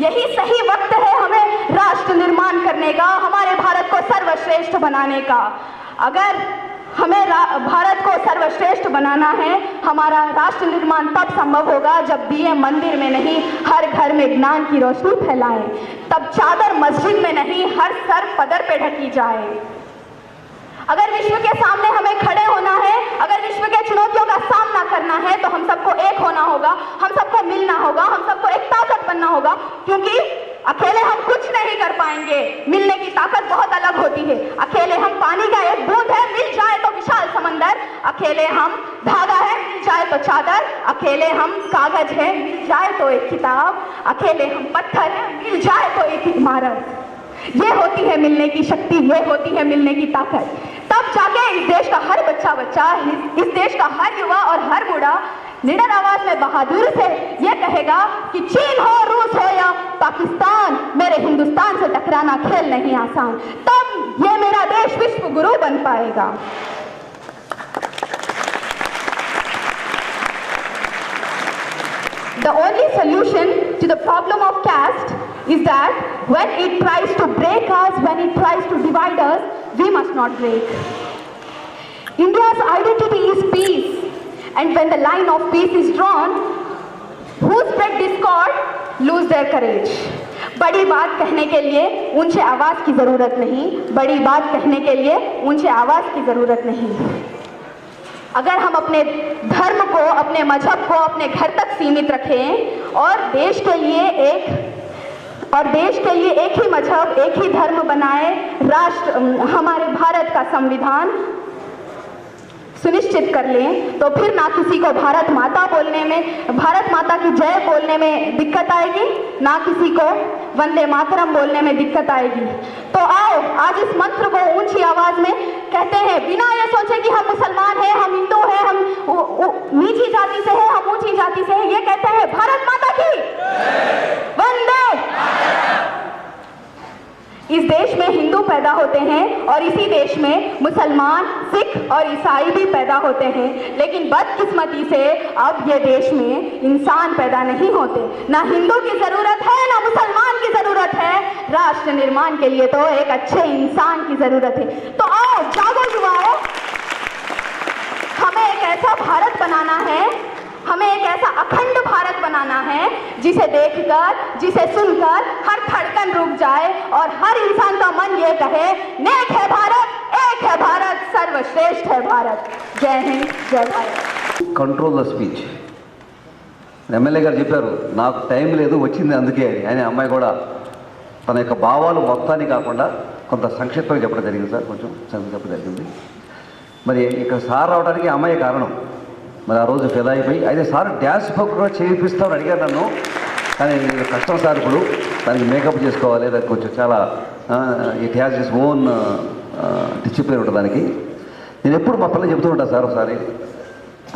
यही सही वक्त है हमें राष्ट्र निर्माण करने का, हमारे भारत को सर्वश्रेष्ठ बनाने का। अगर हमें भारत को सर्वश्रेष्ठ बनाना है, हमारा राष्ट्र निर्माण तब संभव होगा जब दिए मंदिर में नहीं हर घर में ज्ञान की रोशनी फैलाएं, तब चादर मस्जिद में नहीं हर सर पदर पे ढकी जाए। अगर विश्व के सामने हमें खड़े होना है, अगर विश्व के चुनौतियों का सामना करना है, तो हम सबको एक होना होगा, हम सबको मिलना होगा, हम सबको एक ताकत बनना होगा, क्योंकि अकेले हम कुछ नहीं कर पाएंगे। मिलने की ताकत बहुत अलग होती है। अकेले हम पानी का एक बूंद है, मिल जाए तो विशाल समंदर। अकेले हम धागा है, मिल जाए तो चादर। अकेले हम कागज है, मिल जाए तो एक किताब। अकेले हम पत्थर है, मिल जाए तो एक इमारत। ये होती है मिलने की शक्ति, ये होती है मिलने की ताकत। तब जाके इस देश का हर बच्चा, इस देश का हर युवा और हर बूढ़ा निडर आवाज में बहादुर से ये कहेगा कि चीन हो, रूस हो या पाकिस्तान, मेरे हिंदुस्तान से टकराना खेल नहीं आसान। तब ये मेरा देश विश्व गुरु बन पाएगा। The only solution to the problem of caste is that when it tries to break us, when it tries to divide us, we must not break. India's identity is peace, and when the line of peace is drawn, who spread discord lose their courage. बड़ी बात कहने के लिए ऊंचे आवाज की जरूरत नहीं, बड़ी बात कहने के लिए ऊंचे आवाज की जरूरत नहीं। अगर हम अपने धर्म को, अपने मजहब को अपने घर तक सीमित रखें और देश के लिए एक ही मजहब, एक ही धर्म बनाए, राष्ट्र, हमारे भारत का संविधान सुनिश्चित कर लें, तो फिर ना किसी को भारत माता बोलने में, भारत माता की जय बोलने में दिक्कत आएगी, ना किसी को वंदे मातरम बोलने में दिक्कत आएगी। तो आओ आज इस मंत्र को ऊंची आवाज में कहते हैं, बिना ये सोचे कि हम मुसलमान हैं, हम हिंदू हैं, हम नीची जाति से हैं, हम ऊंची जाति से हैं। ये कहते हैं भारत माता की वंदे। इस देश में हिंदू पैदा होते हैं और इसी देश में मुसलमान, सिख और ईसाई भी पैदा होते हैं, लेकिन बदकिस्मती से अब ये देश में इंसान पैदा नहीं होते। ना हिंदू की जरूरत है, ना मुसलमान की जरूरत है, राष्ट्र निर्माण के लिए तो एक अच्छे इंसान की जरूरत है। तो आओ जागो युवाओं, हमें एक ऐसा भारत बनाना है, हमें एक ऐसा अखंड भारत बनाना है जिसे देखकर, जिसे सुनकर हर धड़कन रुक जाए और हर इंसान का मन ये कहे, नेक है भारत, एक है भारत, सर्वश्रेष्ठ है भारत। जय हिंद, जय Bharat. Control the speech. MLA గారు చెప్పారు నాకు టైం లేదు వచ్చింది అందుకే అని అమ్మాయి కూడా తన యొక్క భావాలు మొత్తాన్ని కాకుండా కొంత సంక్షిప్తంగా చెప్పడం జరిగింది సార్, కొంచెం సంక్షిప్తంగా చెప్పడం జరిగింది. మరి ఇక్కడ సార్ రావడానికి అమ్మాయి కారణం. మరి ఆ రోజు ఫిదా అయిపోయి అయితే సార్ డ్యాన్స్ ప్రోగ్రామ్ చేయిస్తామని అడిగారు నన్ను, కానీ కష్టం సార్ ఇప్పుడు దానికి మేకప్ చేసుకోవాలి, దానికి కొంచెం చాలా it has is own discipline ఉంటుంది దానికి. నేను ఎప్పుడు మా పిల్లలు చెబుతూ ఉంటాను సార్, ఒకసారి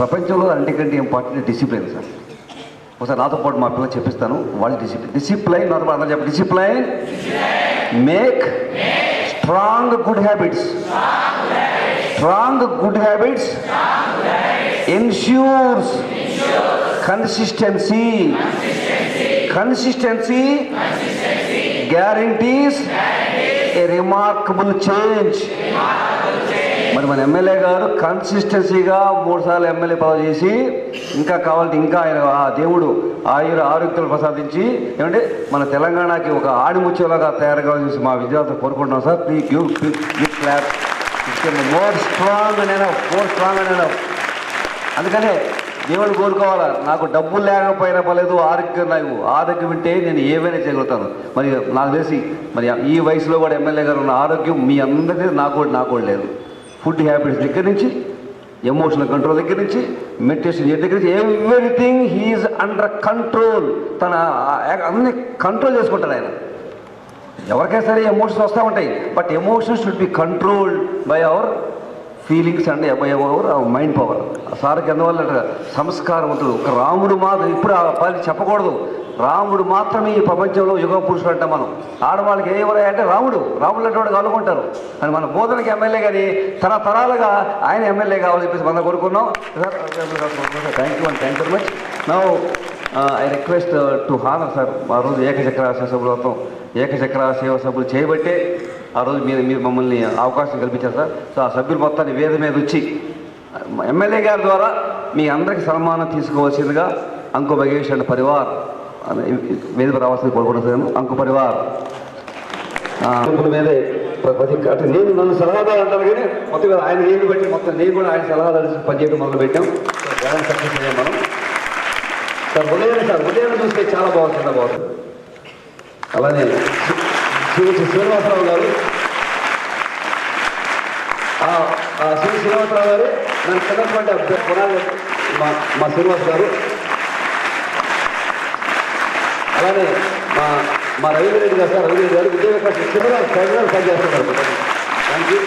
ప్రపంచంలో అన్నిటికంటే ఇంపార్టెంట్ డిసిప్లిన్ సార్. ఒకసారి నాతో పాటు మా పిల్లలు చెప్పిస్తాను, వాళ్ళు డిసిప్లైన్ నాతో పాటు అందరూ చెప్పండి. Discipline make strong good habits, strong good habits ensures consistency, consistency guarantees a remarkable change. మరి మన ఎమ్మెల్యే గారు కన్సిస్టెన్సీగా 3 సార్లు ఎమ్మెల్యే పదవి చేసి ఇంకా కావాలంటే ఇంకా ఆయన ఆ దేవుడు ఆరోగ్యాలు ప్రసాదించి ఏమంటే మన తెలంగాణకి ఒక ఆడిముత్యంలాగా తయారు కావాలని చూసి మా విద్యార్థులు కోరుకుంటున్నాం sir. Please give clap, more strong and అందుకనే దేవుడు కోరుకోవాలా, నాకు డబ్బులు లేకపోయినా పర్లేదు, ఆరోగ్యం వింటే నేను ఏవైనా చేయగలుగుతాను. మరి నాకు తెలిసి మరి ఈ వయసులో కూడా ఎమ్మెల్యే గారు ఉన్న ఆరోగ్యం మీ అందరికీ నాకు కూడా లేదు. ఫుడ్ హ్యాబిట్స్ దగ్గర నుంచి, ఎమోషనల్ కంట్రోల్ దగ్గర నుంచి, మెడిటేషన్ దగ్గర నుంచి ఎవ్రీథింగ్ హీఈస్ అండర్ కంట్రోల్. తన అన్ని కంట్రోల్ చేసుకుంటారు ఆయన. ఎవరికైనా సరే ఎమోషన్స్ వస్తూ ఉంటాయి, but emotions should be controlled by our feelings and by our mind power. సార్కి అందువల్ల సంస్కారవంతుడు, ఒక రాముడు మాత్రం ఇప్పుడు ఆ పని చెప్పకూడదు, రాముడు మాత్రమే ఈ ప్రపంచంలో యుగ పురుషుడు అంటాం మనం. ఆడవాళ్ళకి ఎవరై అంటే రాముడు అంటే వాడు కలుగుంటారు అని మన బోధనకి ఎమ్మెల్యే కానీ తరాలుగా ఆయన ఎమ్మెల్యే కావాలని చెప్పేసి మనం కోరుకున్నాం. Thank you very much. Now I request to honour sir. ఆ రోజు ఏకచక్ర సభ్యులతో ఏకచక్ర సేవ సభ్యులు చేయబట్టే ఆ రోజు మీరు మమ్మల్ని అవకాశం కల్పించారు సార్. సో ఆ సభ్యులు మొత్తాన్ని వేద మీద వచ్చి ఎమ్మెల్యే గారి ద్వారా మీ అందరికీ సన్మానం తీసుకోవాల్సిందిగా అంకు బగేష్ అండ్ పరివార్ వేదిక రావాల్సింది కోరుకుంటున్నాను. అంకు పరివార్ మీదే అంటే నేను నన్ను సలహాదారు అంటాను కానీ మొత్తం మీద ఆయన ఏమి బట్టి మొత్తం నేను కూడా ఆయన సలహాదారు పనిచేయడం మొదలు పెట్టాం. సక్సెస్ అయ్యాం మనం సార్. ఉదయం చూస్తే చాలా బాగుంటుంది. అలానే శ్రీనివాసరావు గారు, శ్రీనివాసరావు గారు నన్ను చిన్నటువంటి పునాలు మా శ్రీనివాస్ గారు, అలానే మా రవీంద్రెడ్డి గారు సార్. రవీంద్రెడ్డి గారు విజయ వికాస్ చివరి పనిచేస్తున్నారు. Thank you.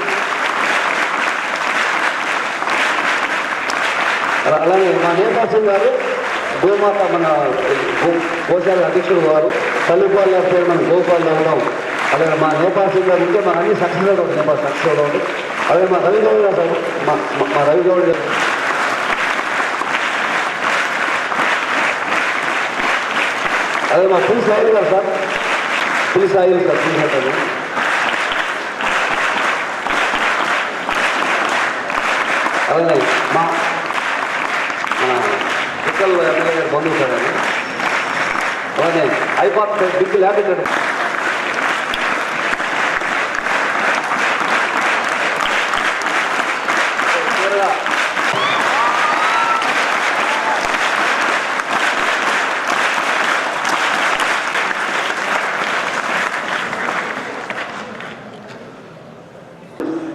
అలానే మా నేపాల్ సింగ్ గారు, గోమాత మన గోశాల అధ్యక్షుడు గారు, తల్లిపాల్ పేరు మన గోపాల్ అవ్వడం. అలాగే మా నేపాల్ సింగ్ గారు ఉంటే మన అన్ని సక్సెస్ అవుతుంది, నేపాల్ సక్సెస్ అవుతుంది. అలాగే మా రవిగౌడ్ గారు సార్, మా రవిగౌడ్ గారు, అలాగే మా పులి సాయిల్ గారు సార్, పులి సాయిల్ సార్, పులి సాయిల్. అలాగే మా ఇక్కడ ఎమ్మెల్యే గారు బంధువు సార్ అని. అలాగే ఐపాత్ బిగ్ ల్యాబ్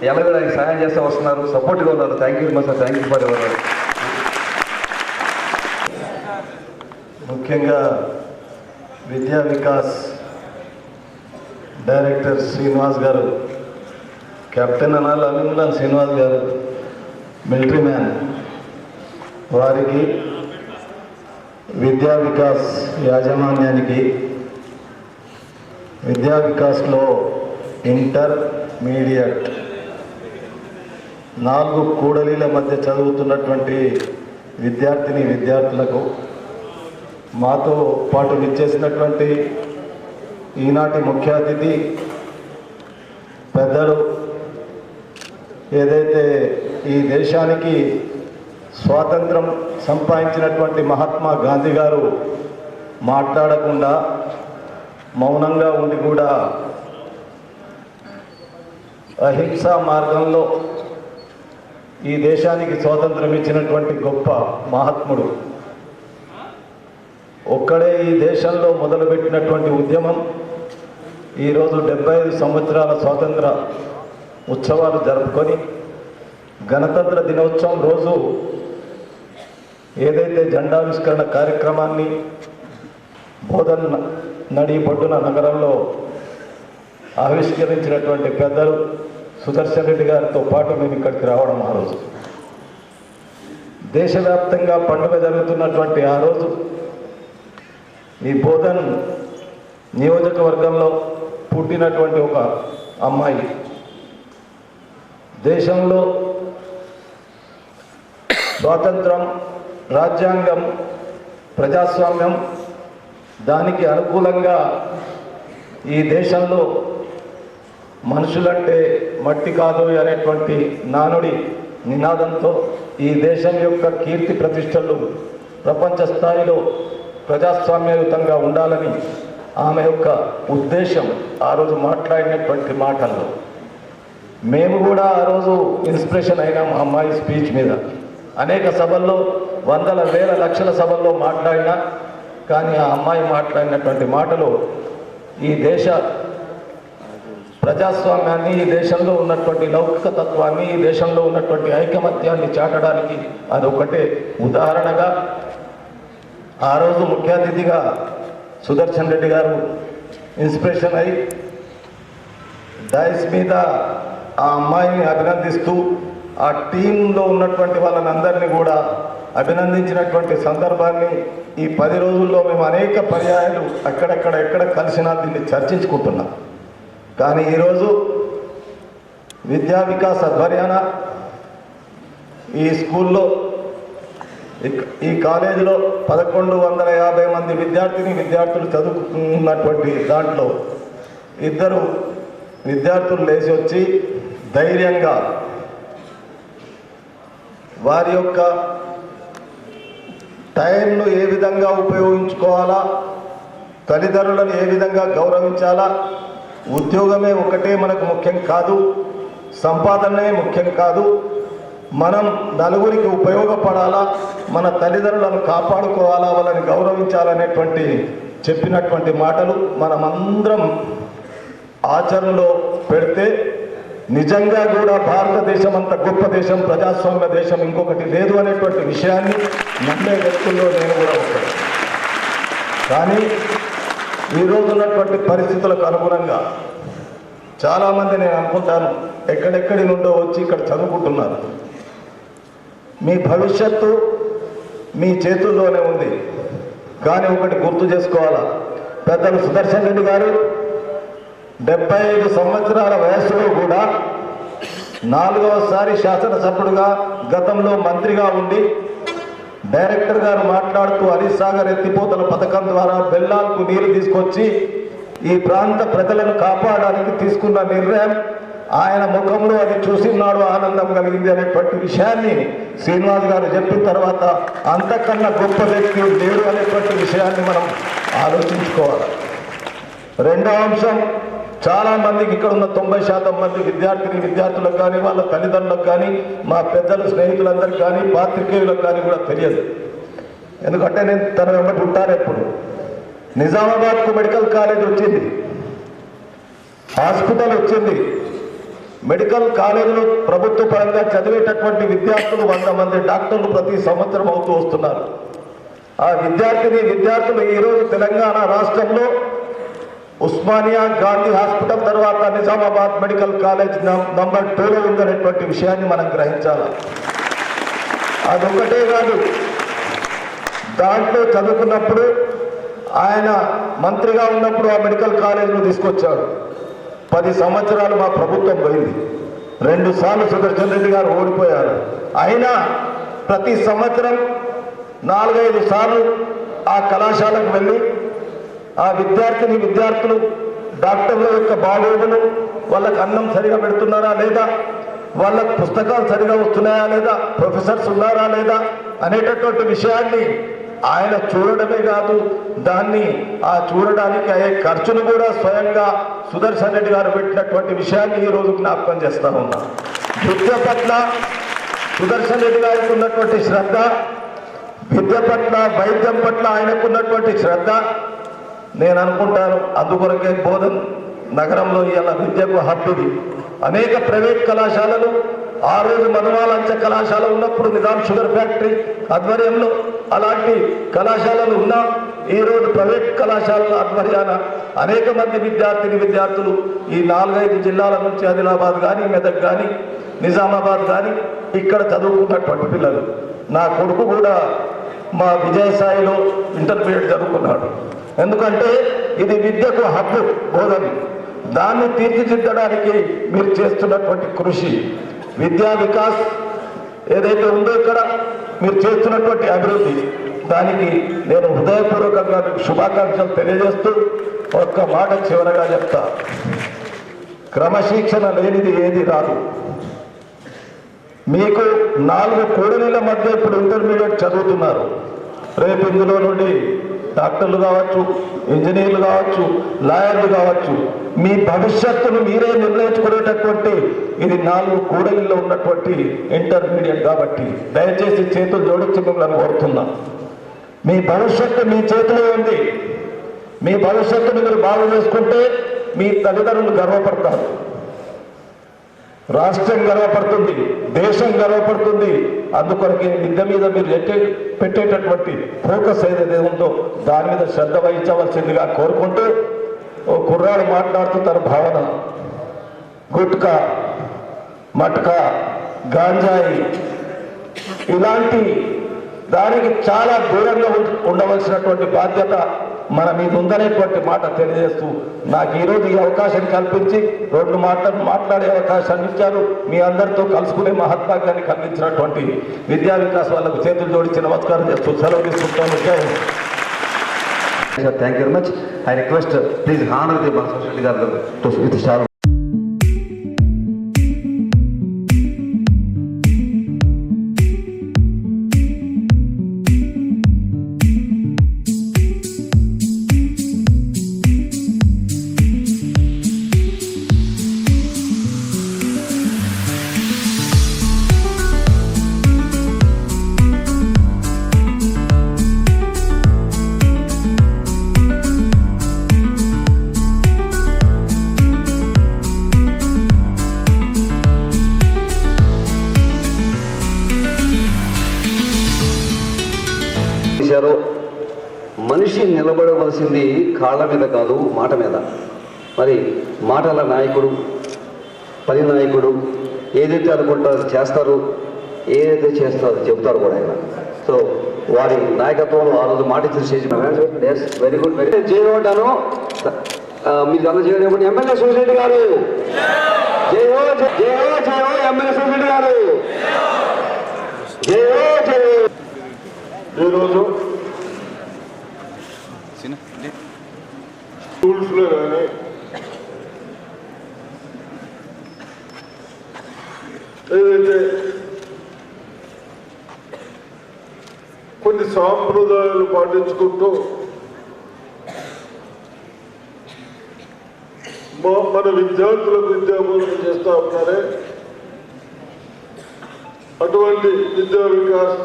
ఎలా కూడా సహాయం చేస్తూ వస్తున్నారు, సపోర్ట్గా ఉన్నారు. Thank you much sir. Thank you for ఎవరు. ముఖ్యంగా విద్యా వికాస్ డైరెక్టర్ శ్రీనివాస్ గారు, కెప్టెన్ అనాలి అభినందన్ శ్రీనివాస్ గారు, మిలిటరీ మ్యాన్, వారికి విద్యా వికాస్ యాజమాన్యానికి, విద్యా వికాస్లో ఇంటర్మీడియట్ 4 కూడలీల మధ్య చదువుతున్నటువంటి విద్యార్థులకు, మాతో పాటు విచ్చేసినటువంటి ఈనాటి ముఖ్య అతిథి పెద్దలు, ఏదైతే ఈ దేశానికి స్వాతంత్రం సంపాదించినటువంటి మహాత్మా గాంధీ గారు మాట్లాడకుండా మౌనంగా ఉండి కూడా అహింసా మార్గంలో ఈ దేశానికి స్వాతంత్రం ఇచ్చినటువంటి గొప్ప మహాత్ముడు. ఒక్కడే ఈ దేశంలో మొదలుపెట్టినటువంటి ఉద్యమం ఈరోజు 75 సంవత్సరాల స్వాతంత్ర ఉత్సవాలు జరుపుకొని గణతంత్ర దినోత్సవం రోజు ఏదైతే జెండావిష్కరణ కార్యక్రమాన్ని బోధన్ నడిబొడ్డున నగరంలో ఆవిష్కరించినటువంటి పెద్దలు సుదర్శన్ రెడ్డి గారితో పాటు మేము ఇక్కడికి రావడం ఆ రోజు దేశవ్యాప్తంగా పండుగ జరుగుతున్నటువంటి ఆ రోజు ఈ బోధన్ నియోజకవర్గంలో పుట్టినటువంటి ఒక అమ్మాయి దేశంలో స్వాతంత్రం, రాజ్యాంగం, ప్రజాస్వామ్యం దానికి అనుకూలంగా ఈ దేశంలో మనుషులంటే మట్టి కాదు అనేటువంటి నానుడి నినాదంతో ఈ దేశం యొక్క కీర్తి ప్రతిష్టలు ప్రపంచ స్థాయిలో ప్రజాస్వామ్యయుతంగా ఉండాలని ఆమె యొక్క ఉద్దేశం ఆ రోజు మాట్లాడినటువంటి మాటల్లో మేము కూడా ఆ రోజు ఇన్స్పిరేషన్ అయినాం ఆ అమ్మాయి స్పీచ్ మీద. అనేక సభల్లో, వందల వేల లక్షల సభల్లో మాట్లాడినా కానీ ఆ అమ్మాయి మాట్లాడినటువంటి మాటలు ఈ దేశ ప్రజాస్వామ్యాన్ని, ఈ దేశంలో ఉన్నటువంటి లౌకిక తత్వాన్ని, ఈ దేశంలో ఉన్నటువంటి ఐకమత్యాన్ని చాటడానికి అదొకటే ఉదాహరణగా ఆ రోజు ముఖ్య అతిథిగా సుదర్శన్ రెడ్డి గారు ఇన్స్పిరేషన్ అయి డైస్ మీద ఆ అమ్మాయిని అభినందిస్తూ ఆ టీంలో ఉన్నటువంటి వాళ్ళని అందరినీ కూడా అభినందించినటువంటి సందర్భాన్ని ఈ 10 రోజుల్లో మేము అనేక పర్యాయాలు ఎక్కడ కలిసినా దీన్ని చర్చించుకుంటున్నాం. కానీ ఈరోజు విద్యా వికాస్ ఆధ్వర్యాన ఈ స్కూల్లో, ఈ కాలేజీలో 1150 మంది విద్యార్థులు చదువుకున్నటువంటి దాంట్లో 2 విద్యార్థులు లేచి వచ్చి ధైర్యంగా వారి యొక్క టైంను ఏ విధంగా ఉపయోగించుకోవాలా, తల్లిదండ్రులను ఏ విధంగా గౌరవించాలా, ఉద్యోగమే ఒకటే మనకు ముఖ్యం కాదు, సంపాదనే ముఖ్యం కాదు, మనం నలుగురికి ఉపయోగపడాలా, మన తల్లిదండ్రులను కాపాడుకోవాలా, వాళ్ళని గౌరవించాలనేటువంటి చెప్పినటువంటి మాటలు మనమందరం ఆచరణలో పెడితే నిజంగా కూడా భారతదేశం అంత గొప్ప దేశం, ప్రజాస్వామ్య దేశం ఇంకొకటి లేదు అనేటువంటి విషయాన్ని నమ్మే వ్యక్తుల్లో నేను కూడా ఉంటాను. కానీ ఈరోజు ఉన్నటువంటి పరిస్థితులకు అనుగుణంగా చాలామంది నేను అనుకుంటాను ఎక్కడెక్కడి నుండో వచ్చి ఇక్కడ చదువుకుంటున్నారు. మీ భవిష్యత్తు మీ చేతుల్లోనే ఉంది. కానీ ఒకటి గుర్తు చేసుకోవాలా, పెద్దలు సుదర్శన్ రెడ్డి గారు 75 సంవత్సరాల వయసులో కూడా 4వసారి శాసనసభ్యుడుగా, గతంలో మంత్రిగా ఉండి డైరెక్టర్ గారు మాట్లాడుతూ హరిసాగర్ ఎత్తిపోతల పథకం ద్వారా బెల్లాలకు నీరు తీసుకొచ్చి ఈ ప్రాంత ప్రజలను కాపాడడానికి తీసుకున్న నిర్ణయం ఆయన ముఖంలో అది చూసినాడు, ఆనందం కలిగింది అనేటువంటి విషయాన్ని శ్రీనివాస్ గారు చెప్పిన తర్వాత అంతకన్నా గొప్ప వ్యక్తి లేడు అనేటువంటి విషయాన్ని మనం ఆలోచించుకోవాలి. రెండవ అంశం, చాలామందికి ఇక్కడ ఉన్న 90% మంది విద్యార్థులకు కానీ, వాళ్ళ తల్లిదండ్రులకు కానీ, మా పెద్దలు స్నేహితులందరికీ కానీ, పాత్రికేయులకు కానీ కూడా తెలియదు. ఎందుకంటే నేను తన వెంబడి ఉంటాను ఎప్పుడు. నిజామాబాద్కు మెడికల్ కాలేజ్ వచ్చింది, హాస్పిటల్ వచ్చింది. మెడికల్ కాలేజీలో ప్రభుత్వ పరంగా చదివేటటువంటి విద్యార్థులు 100 మంది డాక్టర్లు ప్రతి సంవత్సరం అవుతూ వస్తున్నారు. ఆ విద్యార్థులు ఈరోజు తెలంగాణ రాష్ట్రంలో ఉస్మానియా గాంధీ హాస్పిటల్ తర్వాత నిజామాబాద్ మెడికల్ కాలేజ్ నంబర్ 2లో ఉందనేటువంటి విషయాన్ని మనం గ్రహించాలి. అదొకటే కాదు, దాంట్లో చదువుకున్నప్పుడు ఆయన మంత్రిగా ఉన్నప్పుడు ఆ మెడికల్ కాలేజ్ను తీసుకొచ్చాడు. 10 సంవత్సరాలు మా ప్రభుత్వం పోయింది. 2 సార్లు సుదర్శన్ రెడ్డి గారు ఓడిపోయారు. అయినా ప్రతి సంవత్సరం 4-5 సార్లు ఆ కళాశాలకు వెళ్ళి ఆ విద్యార్థులు డాక్టర్ల యొక్క బాగోగులు, వాళ్ళకి అన్నం సరిగా పెడుతున్నారా లేదా, వాళ్ళకు పుస్తకాలు సరిగా వస్తున్నాయా లేదా, ప్రొఫెసర్స్ ఉన్నారా లేదా అనేటటువంటి విషయాన్ని ఆయన చూడడమే కాదు, దాన్ని ఆ చూడడానికి అయ్యే ఖర్చును కూడా స్వయంగా సుదర్శన్ రెడ్డి గారు పెట్టినటువంటి విషయాన్ని ఈరోజు జ్ఞాపకం చేస్తా ఉన్నా. విద్య పట్ల సుదర్శన్ రెడ్డి గారికి ఉన్నటువంటి శ్రద్ధ విద్య పట్ల వైద్యం పట్ల ఆయనకున్నటువంటి శ్రద్ధ నేను అనుకుంటాను. అందుకొరకే బోధన్ నగరంలో ఇలా విద్యకు హబ్బుది. అనేక ప్రైవేట్ కళాశాలలు ఆ రోజు మధుమాలంచ కళాశాల ఉన్నప్పుడు నిజాం షుగర్ ఫ్యాక్టరీ ఆధ్వర్యంలో అలాంటి కళాశాలలు ఉన్నా ఈరోజు ప్రైవేట్ కళాశాలల ఆధ్వర్యాన అనేక మంది విద్యార్థులు ఈ 4-5 జిల్లాల నుంచి ఆదిలాబాద్ కానీ మెదక్ కానీ నిజామాబాద్ కానీ ఇక్కడ చదువుకున్నటువంటి పిల్లలు. నా కొడుకు కూడా మా విజయసాయిలో ఇంటర్మీడియట్ చదువుకున్నాడు. ఎందుకంటే ఇది విద్యకు హక్కు బోధన. దాన్ని తీర్చిదిద్దడానికి మీరు చేస్తున్నటువంటి కృషి, విద్యా వికాస్ ఏదైతే ఉందో ఇక్కడ మీరు చేస్తున్నటువంటి అభివృద్ధి, దానికి నేను హృదయపూర్వకంగా మీకు శుభాకాంక్షలు తెలియజేస్తూ ఒక్క మాట చివరగా చెప్తా. క్రమశిక్షణ లేనిది ఏది రాదు. మీకు 4 కూడలిల మధ్య ఇప్పుడు ఇంటర్మీడియట్ చదువుతున్నారు. రేపు ఇందులో నుండి డాక్టర్లు కావచ్చు, ఇంజనీర్లు కావచ్చు, లాయర్లు కావచ్చు. మీ భవిష్యత్తును మీరే నిర్ణయించుకునేటటువంటి ఇది 4 కూడలిలో ఉన్నటువంటి ఇంటర్మీడియట్ కాబట్టి దయచేసి చేతులు జోడించి మిమ్మల్ని కోరుతున్నాం. మీ భవిష్యత్తు మీ చేతిలో ఉంది. మీ భవిష్యత్తును మీరు బాగు చేసుకుంటే మీ తల్లిదండ్రులు గర్వపడతారు, రాష్ట్రం గర్వపడుతుంది, దేశం గర్వపడుతుంది. అందుకొరకే విద్య మీద మీరు పెట్టేటటువంటి ఫోకస్ ఏదైతే ఉందో దాని మీద శ్రద్ధ వహించవలసిందిగా కోరుకుంటూ, ఓ కుర్రాడు మాట్లాడుతూ తన భావన గుట్కా, మట్కా, గాంజాయి ఇలాంటి దానికి చాలా దూరంగా ఉండవలసినటువంటి బాధ్యత మన మీద ఉందనేటువంటి మాట తెలియజేస్తూ నాకు ఈరోజు ఈ అవకాశం కల్పించి 2 మాటలు మాట్లాడే అవకాశాన్ని ఇచ్చారు. మీ అందరితో కలుసుకునే మహత్వాన్ని కల్పించినటువంటి విద్యా వికాస్ వాళ్ళకు చేతులు జోడించి నమస్కారం చేస్తూ సెలవు తీసుకుంటాను. Thank you very much. I request please honour the Balakrishna గారు విత్ షాల్. మనిషి నిలబడవలసింది కాళ్ళ మీద కాదు, మాట మీద. మరి మాటల నాయకుడు, పని నాయకుడు ఏదైతే అనుకుంటారో చేస్తారు, ఏదైతే చేస్తారో చెబుతారు కూడా ఆయన. సో వారి నాయకత్వంలో ఆ రోజు మాట ఇచ్చిన స్టేజ్ వెరీ గుడ్. వెరీ చేయమంటాను మీరు అందరూ చేయడం. ఎమ్మెల్యే సోసిరెడ్డి గారు జయో జయో జయో, ఎమ్మెల్యే సోసిరెడ్డి గారు జయో జయో. ఈరోజు స్కూల్స్లో కానీ ఏదైతే కొన్ని సాంప్రదాయాలు పాటించుకుంటూ మన విద్యార్థులకు విద్యాబోధన చేస్తా ఉన్నారే, అటువంటి విద్యా వికాస్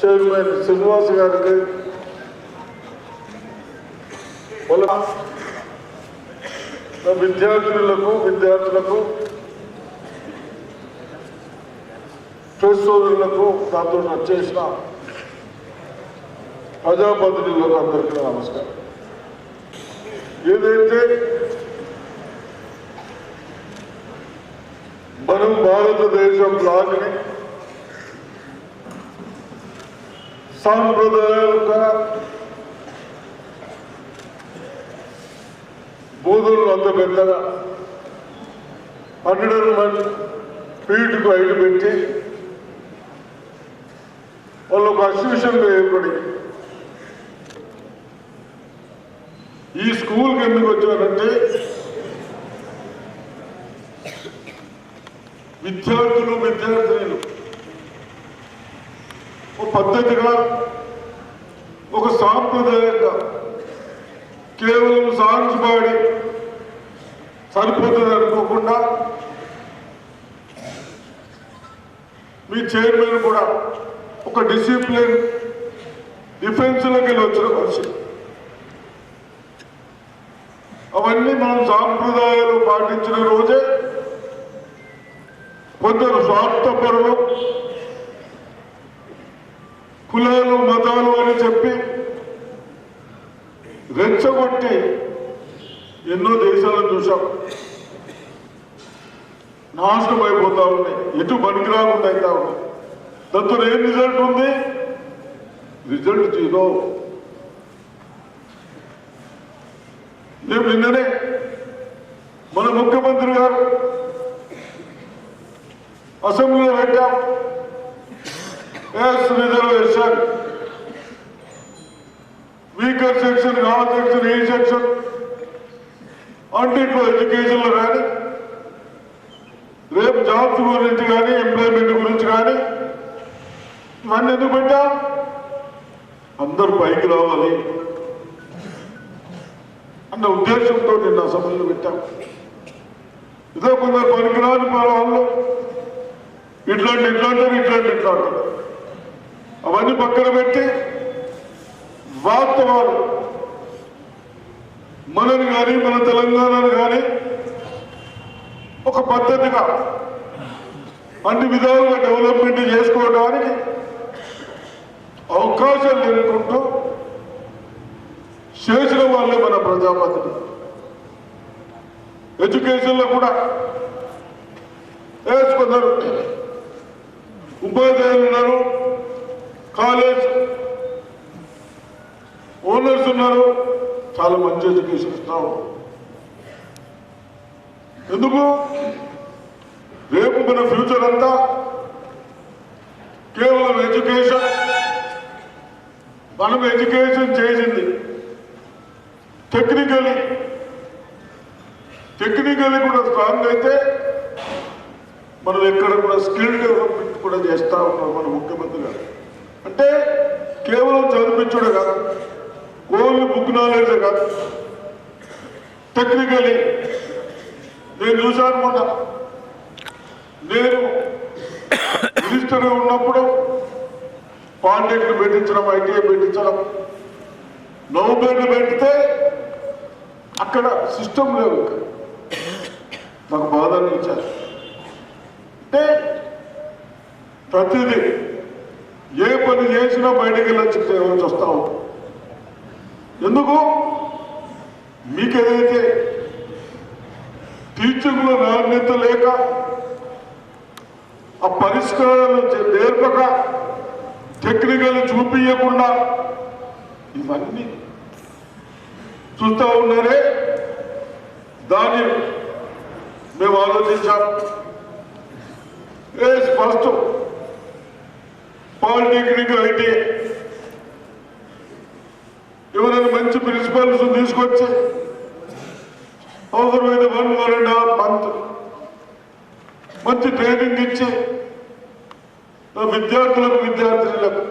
చైర్మన్ శ్రీనివాస్ గారికి వాళ్ళ విద్యార్థులకు ప్రెస్ సోదరులకు దాంతో వచ్చేసిన ప్రజాప్రతినిధులకు అందరికీ నమస్కారం. ఏదైతే మనం భారతదేశం ఫ్లాగ్ని సాంప్రదాయాలుగా బోధనలు అంత పెద్దగా 100 ఫీట్కు హైట్ పెట్టి వాళ్ళు ఒక అసోసియేషన్గా ఏర్పడి ఈ స్కూల్కి ఎందుకు వచ్చారంటే విద్యార్థులు ఒక పద్ధతిగా, ఒక సాంప్రదాయంగా కేవలం సాంగ్స్ పాడి సరిపోతుంది అనుకోకుండా మీ చైర్మన్ కూడా ఒక డిసిప్లిన్ డిఫెన్స్లోకి వెళ్ళి వచ్చిన మనిషి. అవన్నీ మనం సాంప్రదాయాలు పాటించిన రోజే కొందరు స్వార్థపరులు కులాలు మతాలు అని చెప్పి రెచ్చగొట్టి ఎన్నో దేశాలను చూసాం. నాశనం అయిపోతా ఉన్నాయి, ఎటు పనికిరాకుండా అవుతా ఉన్నాయి. దాంతో ఏం రిజల్ట్ ఉంది? రిజల్ట్ 0. మేము నిన్ననే మన ముఖ్యమంత్రి గారు అసెంబ్లీలో పెట్టాం, ఎస్ రిజర్వేషన్, వీకర్ సెక్షన్, ఆ సెక్షన్, ఈ సెక్షన్ అన్నింటిలో ఎడ్యుకేషన్లో కానీ రేపు జాబ్స్ గురించి కానీ ఎంప్లాయ్మెంట్ గురించి కానీ ఇవన్నీ ఎందుకు పెట్టాం? అందరూ పైకి రావాలి అన్న ఉద్దేశంతో నిన్న అసెంబ్లీలో పెట్టాం. ఇదే కొందరు పనికిరాని వాళ్ళు ఇట్లాంటి అవన్నీ పక్కన పెట్టి వాస్తవాలు మనని కానీ మన తెలంగాణను కానీ ఒక పద్ధతిగా అన్ని విధాలుగా డెవలప్మెంట్ చేసుకోవడానికి అవకాశాలు లేకుంటూ చేసిన వాళ్ళే మన ప్రజాపతిని. ఎడ్యుకేషన్లో కూడా వేసుకున్నారు, ఉపాధ్యాయులు ఉన్నారు, కాలేజ్ ఓనర్స్ ఉన్నారు, చాలా మంచి ఎడ్యుకేషన్ ఇస్తాము. ఎందుకు? రేపు మన ఫ్యూచర్ అంతా కేవలం ఎడ్యుకేషన్. మనం ఎడ్యుకేషన్ చేసింది టెక్నికలీ కూడా స్ట్రాంగ్ అయితే మనం ఎక్కడ కూడా స్కిల్ డెవలప్మెంట్ కూడా చేస్తా ఉన్నాం మన ముఖ్యమంత్రి గారు. అంటే కేవలం చదివించడే కాదు, ఓన్లీ బుక్ నాలెడ్జే కాదు, టెక్నికలీ. నేను చూశాను మొన్న, నేను మినిస్టర్గా ఉన్నప్పుడు పాలిటెక్నిక్ పెట్టించడం, ఐటీఐ పెట్టించడం, నౌబేడ్లు పెడితే అక్కడ సిస్టమ్ లేవు. నాకు బాధ అనిపించారు. అంటే ప్రతిదీ ఏ పని చేసినా బయటకు వెళ్ళొచ్చి వస్తాము. ఎందుకు? మీకు ఏదైతే టీచింగ్లో నాణ్యత లేక ఆ పరిష్కారాలు నేర్పక టెక్నికల్ చూపించకుండా ఇవన్నీ చూస్తూ ఉన్నారే, దాన్ని మేము ఆలోచించాం. ఫస్ట్ పాలిటెక్నిక్, ఐటీ ఎవరైనా మంచి ప్రిన్సిపల్స్ తీసుకొచ్చి అవసరమైన 1.5 months మంచి ట్రైనింగ్ ఇచ్చి విద్యార్థులకు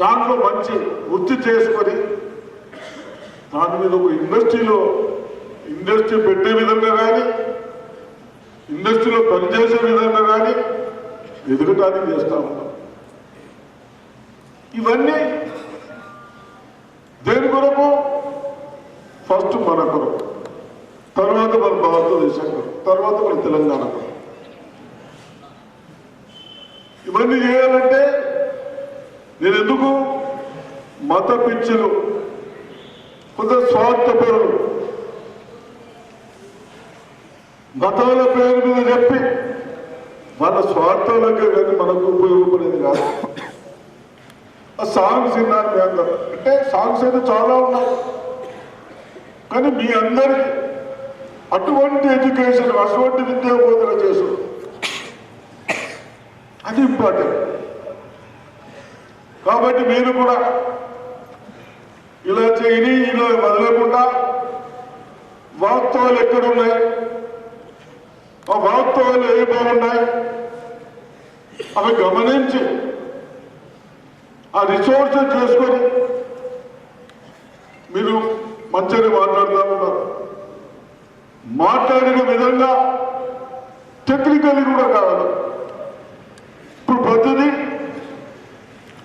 దాంట్లో మంచి వృత్తి చేసుకొని దాని మీద ఒక ఇండస్ట్రీ పెట్టే విధంగా కానీ ఇండస్ట్రీలో పనిచేసే విధంగా కానీ ఎదుగటానికి చేస్తా ఉన్నాం. ఇవన్నీ దేని కొరకు? ఫస్ట్ మన కొరకు, తర్వాత మన భారతదేశం కొరకు, తర్వాత మన తెలంగాణ కొరకు. ఇవన్నీ చేయాలంటే నేను ఎందుకు? మత పిచ్చులు, కొంత స్వార్థపరులు మతాల పేరు మీద చెప్పి మన స్వార్థాలకే కానీ మనకు ఉపయోగపడేది కాదు. ఆ సాంగ్స్ విన్నాను మీ అందరూ. అంటే సాంగ్స్ అయితే చాలా ఉన్నాయి, కానీ మీ అందరికీ అటువంటి ఎడ్యుకేషన్, అటువంటి విద్యా బోధన చేసు, అది ఇంపార్టెంట్. కాబట్టి మీరు కూడా ఇలా చేయని, ఇలా వదలకుండా వాస్తవాలు ఎక్కడున్నాయి, ఆ వాస్తవాలు ఏ బాగున్నాయి అవి గమనించి ఆ రిసోర్సెస్ చేసుకొని మీరు మంచిగా మాట్లాడుతూ ఉన్నారు. మాట్లాడిన విధంగా టెక్నికల్ కూడా కావాలి. ఇప్పుడు ప్రతిదీ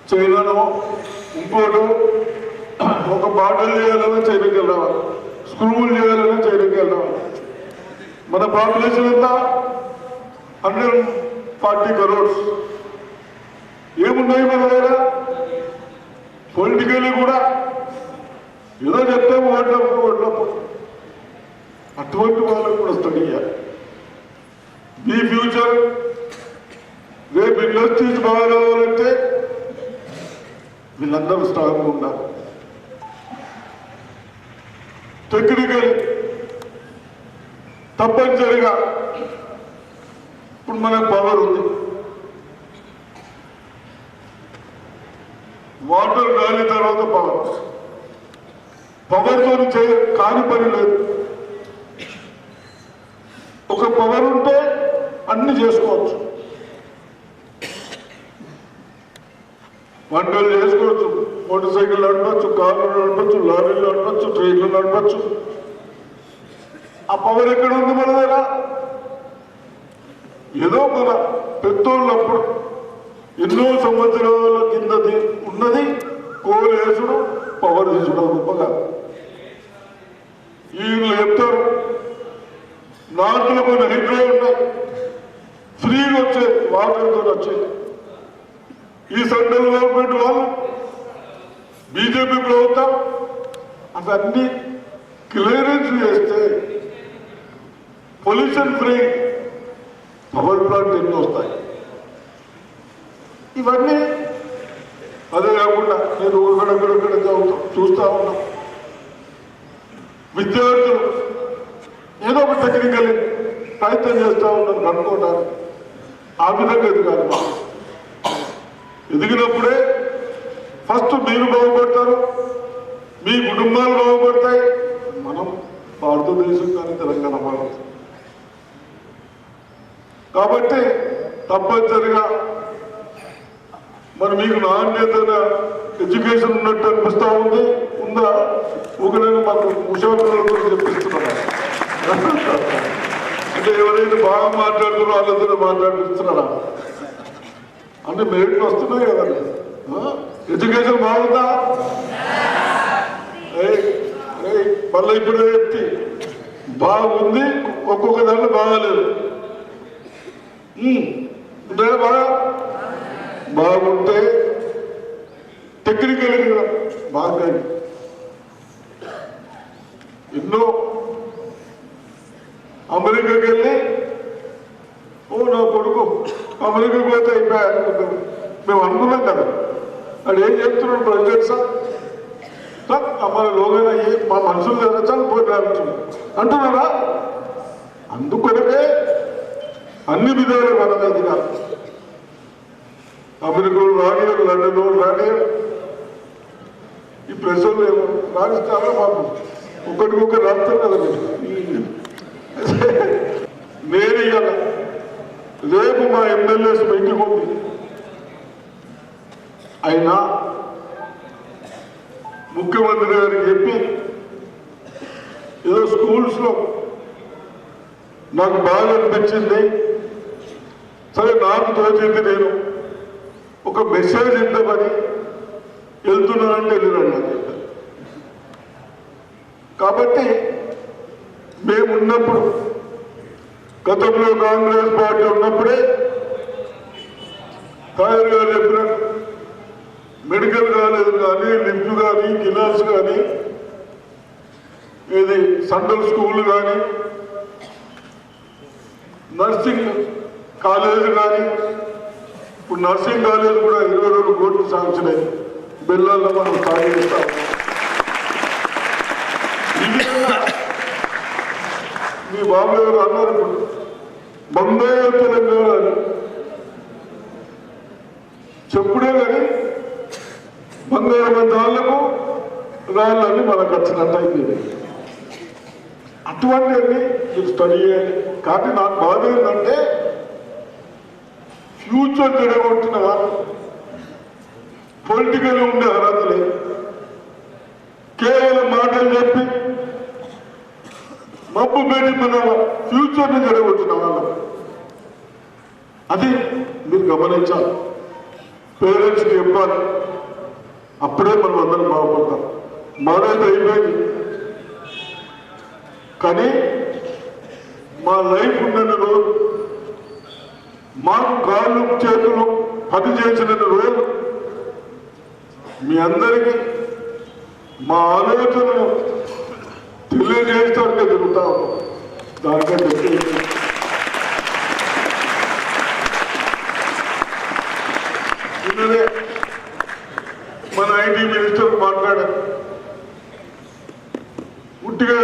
చైనాలో ఇంకోటి ఒక బాటలు చేయాలన్నా చైనాకి వెళ్ళాలి, స్క్రూలు చేయాలన్నా చైనాకి వెళ్ళాలి. మన పాపులేషన్ ఎంత 140 crores. ఏమున్నాయి మన దగ్గర? పొలిటికల్లీ కూడా ఏదో చెప్తాము ఓట్లప్పుడు అటువంటి వాళ్ళకు కూడా స్టడీ చేయాలి. మీ ఫ్యూచర్ రేపు ఇండస్ట్రీస్ బాగా రావాలంటే వీళ్ళందరూ స్ట్రాంగ్గా ఉండాలి. టెక్నికల్ తప్పనిసరిగా ఇప్పుడు మనకు పవర్ ఉంది, వాటర్ గాలి తర్వాత పవర్తో కాని పని లేదు. ఒక పవర్ ఉంటే అన్ని చేసుకోవచ్చు, వంటలు చేసుకోవచ్చు, మోటార్ సైకిల్ నడపచ్చు, కార్లు నడపచ్చు, లారీలు నడపచ్చు, ట్రైన్లు నడపచ్చు. ఆ పవర్ ఎక్కడ ఉంది మన దగ్గర? ఏదో మన పెద్దోళ్ళప్పుడు ఎన్నో సంవత్సరాల కిందది ఉన్నది కోలు వేసుడు, పవర్ తీసుడు గొప్పగా. వీళ్ళు చెప్తారు నార్త్లో కొన్ని హైడ్రో ఉన్నాయి, ఫ్రీగా వచ్చాయి, వాటర్తో వచ్చాయి. ఈ సెంట్రల్ గవర్నమెంట్ వాళ్ళు బీజేపీ ప్రభుత్వం అవన్నీ క్లియరెన్స్ చేస్తే పొల్యూషన్ ఫ్రీ పవర్ ప్లాంట్ ఎన్నో వస్తాయి. ఇవన్నీ అదే కాకుండా నేను ఒకడెక్కడెక్కడ చూస్తూ ఉన్నా, విద్యార్థులు ఏదో ఒక టెక్నికల్ ప్రయత్నం చేస్తూ ఉన్నారు కనుక్కోవడానికి. ఆ విధంగా ఎదగాలి. ఎదిగినప్పుడే ఫస్ట్ మీరు బాగుపడతారు, మీ కుటుంబాలు బాగుపడతాయి, మనం భారతదేశం కానీ తెలంగాణ బాగుంటుంది. కాబట్టి తప్పనిసరిగా మరి మీకు నాణ్యతన ఎడ్యుకేషన్ ఉన్నట్టు అనిపిస్తూ ఉంది. ఉందా? ఒకనైనా మాకు ముషాపిల్లలతో చెప్పిస్తున్నా అంటే ఎవరైతే బాగా మాట్లాడుతున్నారో వాళ్ళతో మాట్లాడిస్తున్నారా అంటే మెరిట్లు వస్తున్నాయి కదా. ఎడ్యుకేషన్ బాగుందా? మళ్ళీ ఇప్పుడు చెప్తే బాగుంది, ఒక్కొక్క దాంట్లో బాగాలేదు. బాగా బాగుంటే టెక్నికల్ బాగా ఎన్నో అమెరికాకి వెళ్ళి నా కొడుకు అమెరికాకి పోతే అయిపోయా అనుకుంటాం. మేము అనుకున్నాం కదా, అది ఏం చెప్తున్నాడు ప్రెసిడెంట్ సార్ మన లోగైనా మా మనుషులు తెరచాలి పోయి అంటున్నారా? అందుకొనకే అన్ని విధాలు మనది కాదు. అమెరికాలో రానియరు, లండన్లో రానియరు, ఈ ప్రెసర్లు రాణిస్తారా? మాకు ఒకటికొకరు రాస్తారు కదా. నేను ఇవాళ రేపు మా ఎమ్మెల్యేస్ మీటింగ్ ఉంది, అయినా ముఖ్యమంత్రి గారికి చెప్పి ఏదో స్కూల్స్లో నాకు బాగా అనిపించింది, సరే నాకు తోచింది నేను ఒక మెసేజ్ ఇద్దామని వెళ్తున్నానంటే వెళ్ళిరండి. కాబట్టి మేమున్నప్పుడు గతంలో కాంగ్రెస్ పార్టీ ఉన్నప్పుడే తాయర్ గారు చెప్పినట్టు మెడికల్ కాలేజ్ కానీ, లిఫ్ట్ కానీ, కినాల్స్ కానీ, ఇది సెంట్రల్ స్కూల్ కానీ, నర్సింగ్ కాలేజ్ కానీ, ఇప్పుడు నర్సింగ్ కాలేజ్ కూడా 22 కోట్లు శాంక్షన్ అయ్యి బెల్లాల్లో మనం స్టార్ట్ చేస్తాం. ఈ విధంగా మీ బాబు గారు అన్నారు ఇప్పుడు బంగారు తెలంగాణ అని చెప్పుడే కానీ బంగారు దాళ్లకు రాళ్ళని మనకు వచ్చినట్టు అయిపోయింది. అటువంటివన్నీ మీరు స్టడీ చేయాలి. కానీ నాకు బాధ ఏంటంటే ఫ్యూచర్ జరగొట్టిన వాళ్ళు పొలిటికల్ ఉండే అర్హత లేదు, కేవలం మాటలు చెప్పి మబ్బు పెట్టి మన ఫ్యూచర్ని జరగొచ్చిన వాళ్ళు, అది మీరు గమనించాలి. పేరెంట్స్కి ఇవ్వాలి. అప్పుడే మనం అందరం బాగుపడతాం. మనది అయిపోయింది, కానీ మా లైఫ్ ఉన్న రోజు, మాకు కాళ్ళు చేతులు పని చేసిన రోజు మీ అందరికీ మా ఆలోచనను తెలియజేస్తానికి జరుగుతా ఉన్నాం. దానికంటే నిన్ననే మన ఐటీ మినిస్టర్ మాట్లాడారు. ఉట్టిగా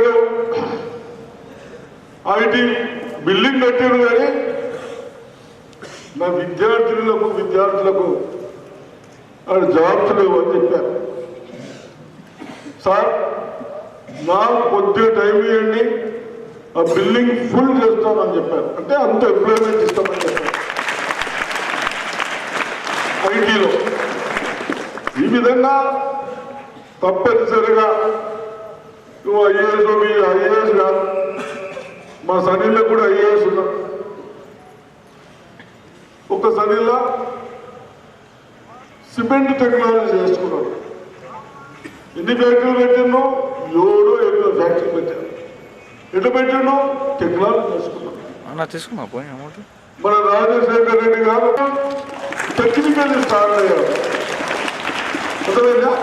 ఐటీ బిల్డింగ్ కట్టారు, కానీ నా విద్యార్థులకు అది జాబ్స్ లేవు అని చెప్పారు. సార్ నాకు కొద్దిగా టైం ఇవ్వండి, ఆ బిల్డింగ్ ఫుల్ చేస్తామని చెప్పారు. అంటే అంత ఎంప్లాయ్మెంట్ ఇస్తామని చెప్పారు ఐటీలో. ఈ విధంగా తప్పనిసరిగా నువ్వు ఐఏఎస్ కాదు, మా సనీల్లో కూడా ఐఏఎస్ ఉన్నా. ఒక సనీల్లో సిమెంట్ టెక్నాలజీ చేసుకున్నాడు. ఎన్ని ఫ్యాక్టరీలు పెట్టినో 7 ఫ్యాక్టరీ పెట్టారు. ఎట్లా పెట్టినో టెక్నాలజీ చేసుకున్నాడు. తీసుకున్నా పోయి అమౌంట్. మన రాజశేఖర్ రెడ్డి గారు టెక్నికల్ స్టార్ట్ అయ్యారు. అర్థమైందా?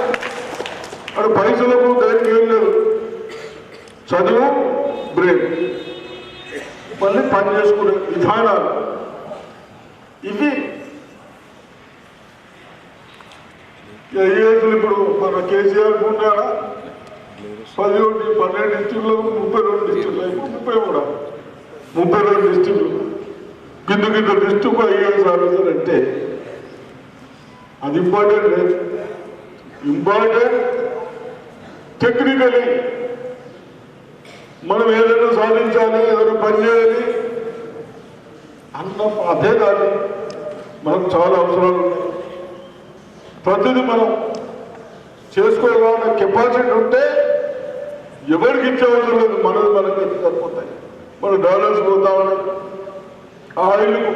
అక్కడ పైసలకు దానికి ఏం లేదు, చదువు బ్రెయిన్, మళ్ళీ పని చేసుకునే విధానాలు ఇవి. ఐఏఎస్లు ఇప్పుడు మన కేసీఆర్ ఉన్నాడా 12 డిస్ట్రిక్ట్లో 32 డిస్ట్రిక్ట్లు అయిపోయి 32 డిస్ట్రిక్ట్లు కింద డిస్ట్రిక్ట్ ఐఏఎస్ ఆఫీసర్ అంటే అది ఇంపార్టెంట్ లేదు. ఇంపార్టెంట్ టెక్నికలీ మనం ఏదైనా సాధించాలి, ఏదైనా పని చేయాలి అన్న అదే దాన్ని మనకు చాలా అవసరాలు ఉన్నాయి. ప్రతిదీ మనం చేసుకోవాలన్న కెపాసిటీ ఉంటే ఎవరికి ఇచ్చే అవసరం లేదు, మనకి సరిపోతాయి. మన డాలర్స్ పోతామని ఆయిల్కు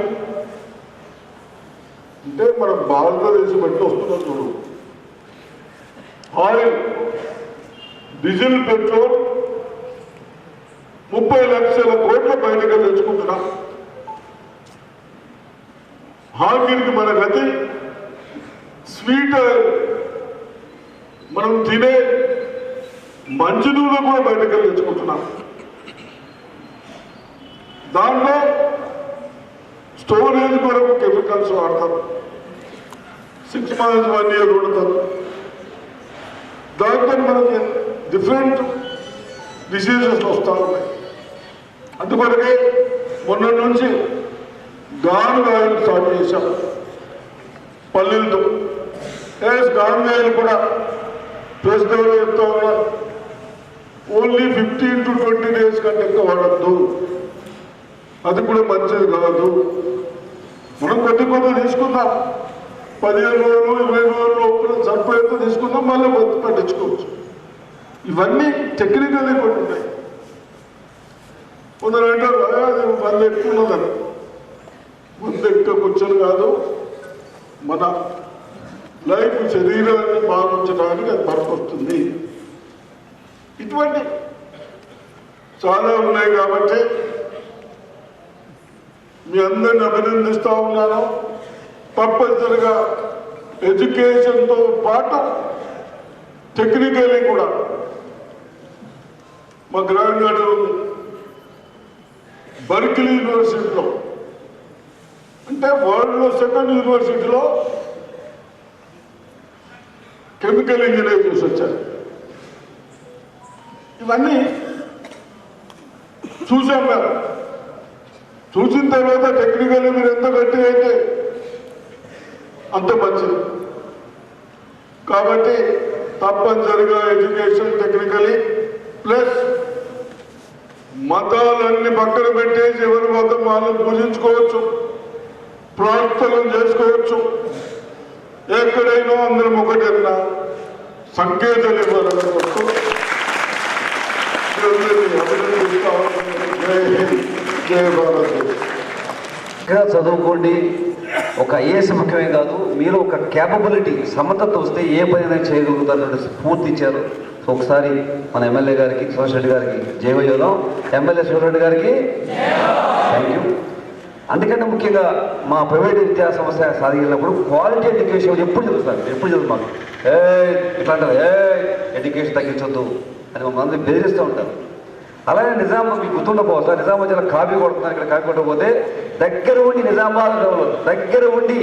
అంటే మనం భారతదేశం బట్టి వస్తున్నాం చూడు. ఆయిల్, డీజిల్, పెట్రోల్ 30 లక్షల కోట్ల బయటకు తెచ్చుకుంటున్నాం. ఆఖరికి మన గతి స్వీట్ మనం తినే మంచి నూనె కూడా బయటకు తెచ్చుకుంటున్నాం. దాంట్లో స్టోరేజ్ కొరకు కెమికల్స్ వాడతారు, 6 months 1 year వాడతారు. దాంతో మనకి డిఫరెంట్ డిసీజెస్ వస్తూ ఉన్నాయి. అందుకొరకే మొన్న నుంచి గానుగాయలు స్టార్ట్ చేశాం పల్లెలతో. గానుగాయలు కూడా ప్రెసిడెంట్ చెప్తా ఉన్నారు, ఓన్లీ 15 to 20 days కంటే ఎక్కువ వాడద్దు, అది కూడా మంచిది కాదు. మనం కొద్ది తీసుకుందాం, 15 రోజులు 20 రోజులు లోపల సరిపోయేంత తీసుకుందాం, మళ్ళీ పట్టించుకోవచ్చు. ఇవన్నీ టెక్నికల్లీ కూడా ఉన్నాయి. కొందరు అంటారు అది మళ్ళీ ఎక్కువ ఉన్నదని. ముందు ఎక్కువ కూర్చొని కాదు, మన లైఫ్ శరీరాన్ని బాగుంచడానికి అది పనికొస్తుంది. ఇటువంటి చాలా ఉన్నాయి కాబట్టి మీ అందరిని అభినందిస్తూ ఉన్నాను. తప్పనిసరిగా ఎడ్యుకేషన్తో పాటు టెక్నికల్లీ కూడా మా గ్రామీణ బర్కిలీ యూనివర్సిటీలో, అంటే వరల్డ్లో 2nd యూనివర్సిటీలో కెమికల్ ఇంజనీర్ చేసి వచ్చారు. ఇవన్నీ చూసాం మేము. చూసిన తర్వాత టెక్నికల్లీ మీరు ఎంత గట్టిగా అయితే అంత మంచిది. కాబట్టి తప్పనిసరిగా ఎడ్యుకేషన్ టెక్నికలీ ప్లస్ మతాలన్నీ పక్కన పెట్టేసి ఎవరి మతం వాళ్ళు పూజించుకోవచ్చు, ప్రార్థనలు చేసుకోవచ్చు. ఎక్కడైనా అందరం ఒకటైనా సంకేతాలు ఇవ్వాలని వస్తూ అభినందిస్తా. జై హింద్, జై భారత్. చదువుకోండి, ఒక ఐఏఎస్ ముఖ్యమే కాదు, మీరు ఒక క్యాపబిలిటీ సమర్థత వస్తే ఏ పని చేయగలుగుతారన్నటువంటి స్ఫూర్తి ఇచ్చారు. సో ఒకసారి మన ఎమ్మెల్యే గారికి సురేష్ రెడ్డి గారికి జై చెబుదాం. ఎమ్మెల్యే సురేష్ రెడ్డి గారికి థ్యాంక్ యూ. అందుకంటే ముఖ్యంగా మా ప్రైవేట్ విద్యా సంస్థ సాధించినప్పుడు క్వాలిటీ ఎడ్యుకేషన్ ఎప్పుడు చదువుతారు మాకు ఇట్లా అంటారు, ఎడ్యుకేషన్ తగ్గించొద్దు అని మమ్మల్ని అందరూ బెదిరిస్తూ ఉంటారు. అలాగే నిజాం మీకు గుర్తుండకపోవచ్చు, నిజాం వచ్చి కాపీ కొడుతున్నారు, ఇక్కడ కాపీ కొట్టకపోతే దగ్గర ఉండి నిజామాబాద్ దగ్గర ఉండి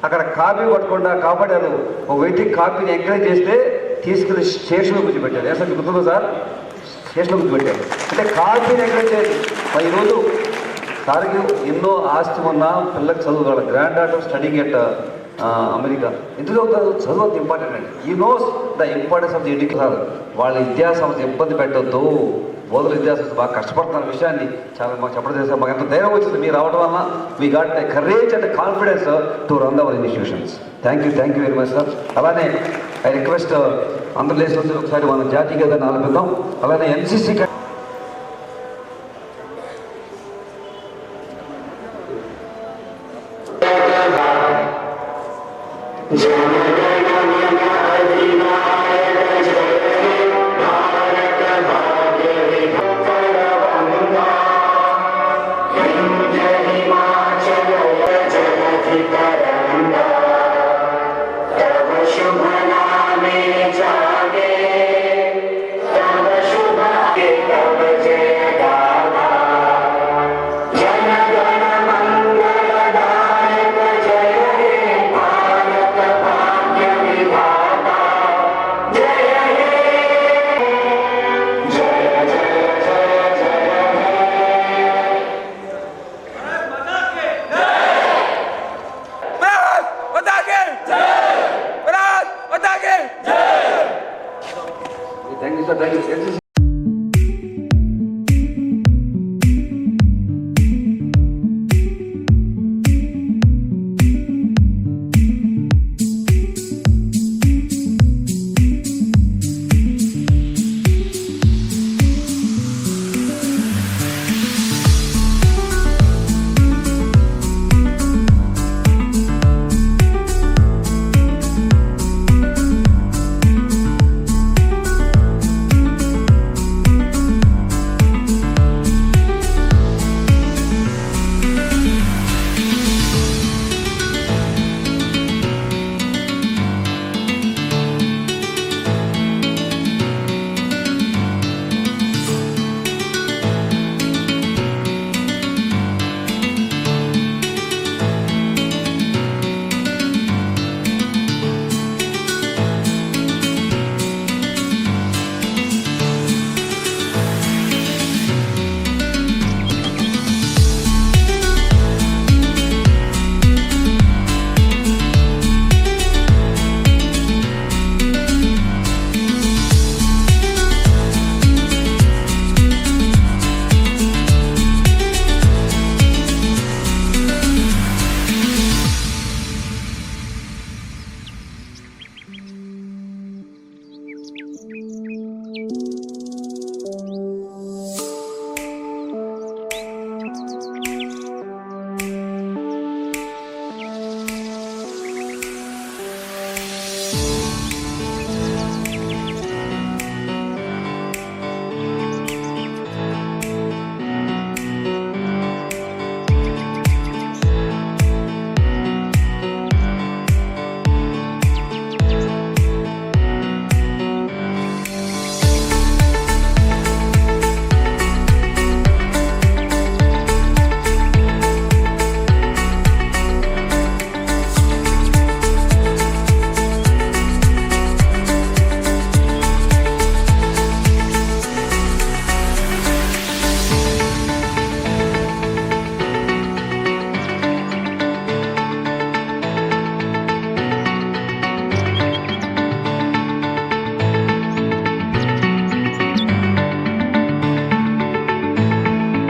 అక్కడ కాపీ కొట్టకుండా కాపాడారు. ఒక వ్యక్తి కాపీని ఎంకరేజ్ చేస్తే తీసుకెళ్ళి స్టేషన్లో కూర్చోబెట్టారు. ఏ సార్ మీకు గుర్తుందో సార్? స్టేషన్లో కూర్చోబెట్టారు. అంటే కాపీని ఎంకరేజ్ చేయాలి. మరి ఈరోజు సార్కి ఎన్నో ఆస్తి ఉన్న పిల్లలకు చదువు, grand daughter studying at America. ఎందుకు చదువుతారు? చదువు అంత ఇంపార్టెంట్ అండి. ఈ knows the importance of the education. వాళ్ళ విద్యాసంస్థ ఇబ్బంది పెట్టద్దు, బోధన విద్యాసంస్థ బాగా కష్టపడుతున్న విషయాన్ని చాలా మాకు చెప్పడం చేస్తాం. మాకు ఎంత ధైర్యం వచ్చింది మీరు రావడం వల్ల. We got a courage and confidence to run our institutions. Thank you very much sir. అలానే ఐ రిక్వెస్ట్ అందరూ లేచి ఒకసారి మన జాతీయ గీతాన్ని ఆలపిద్దాం. అలానే NCC thank you sir. Thank you.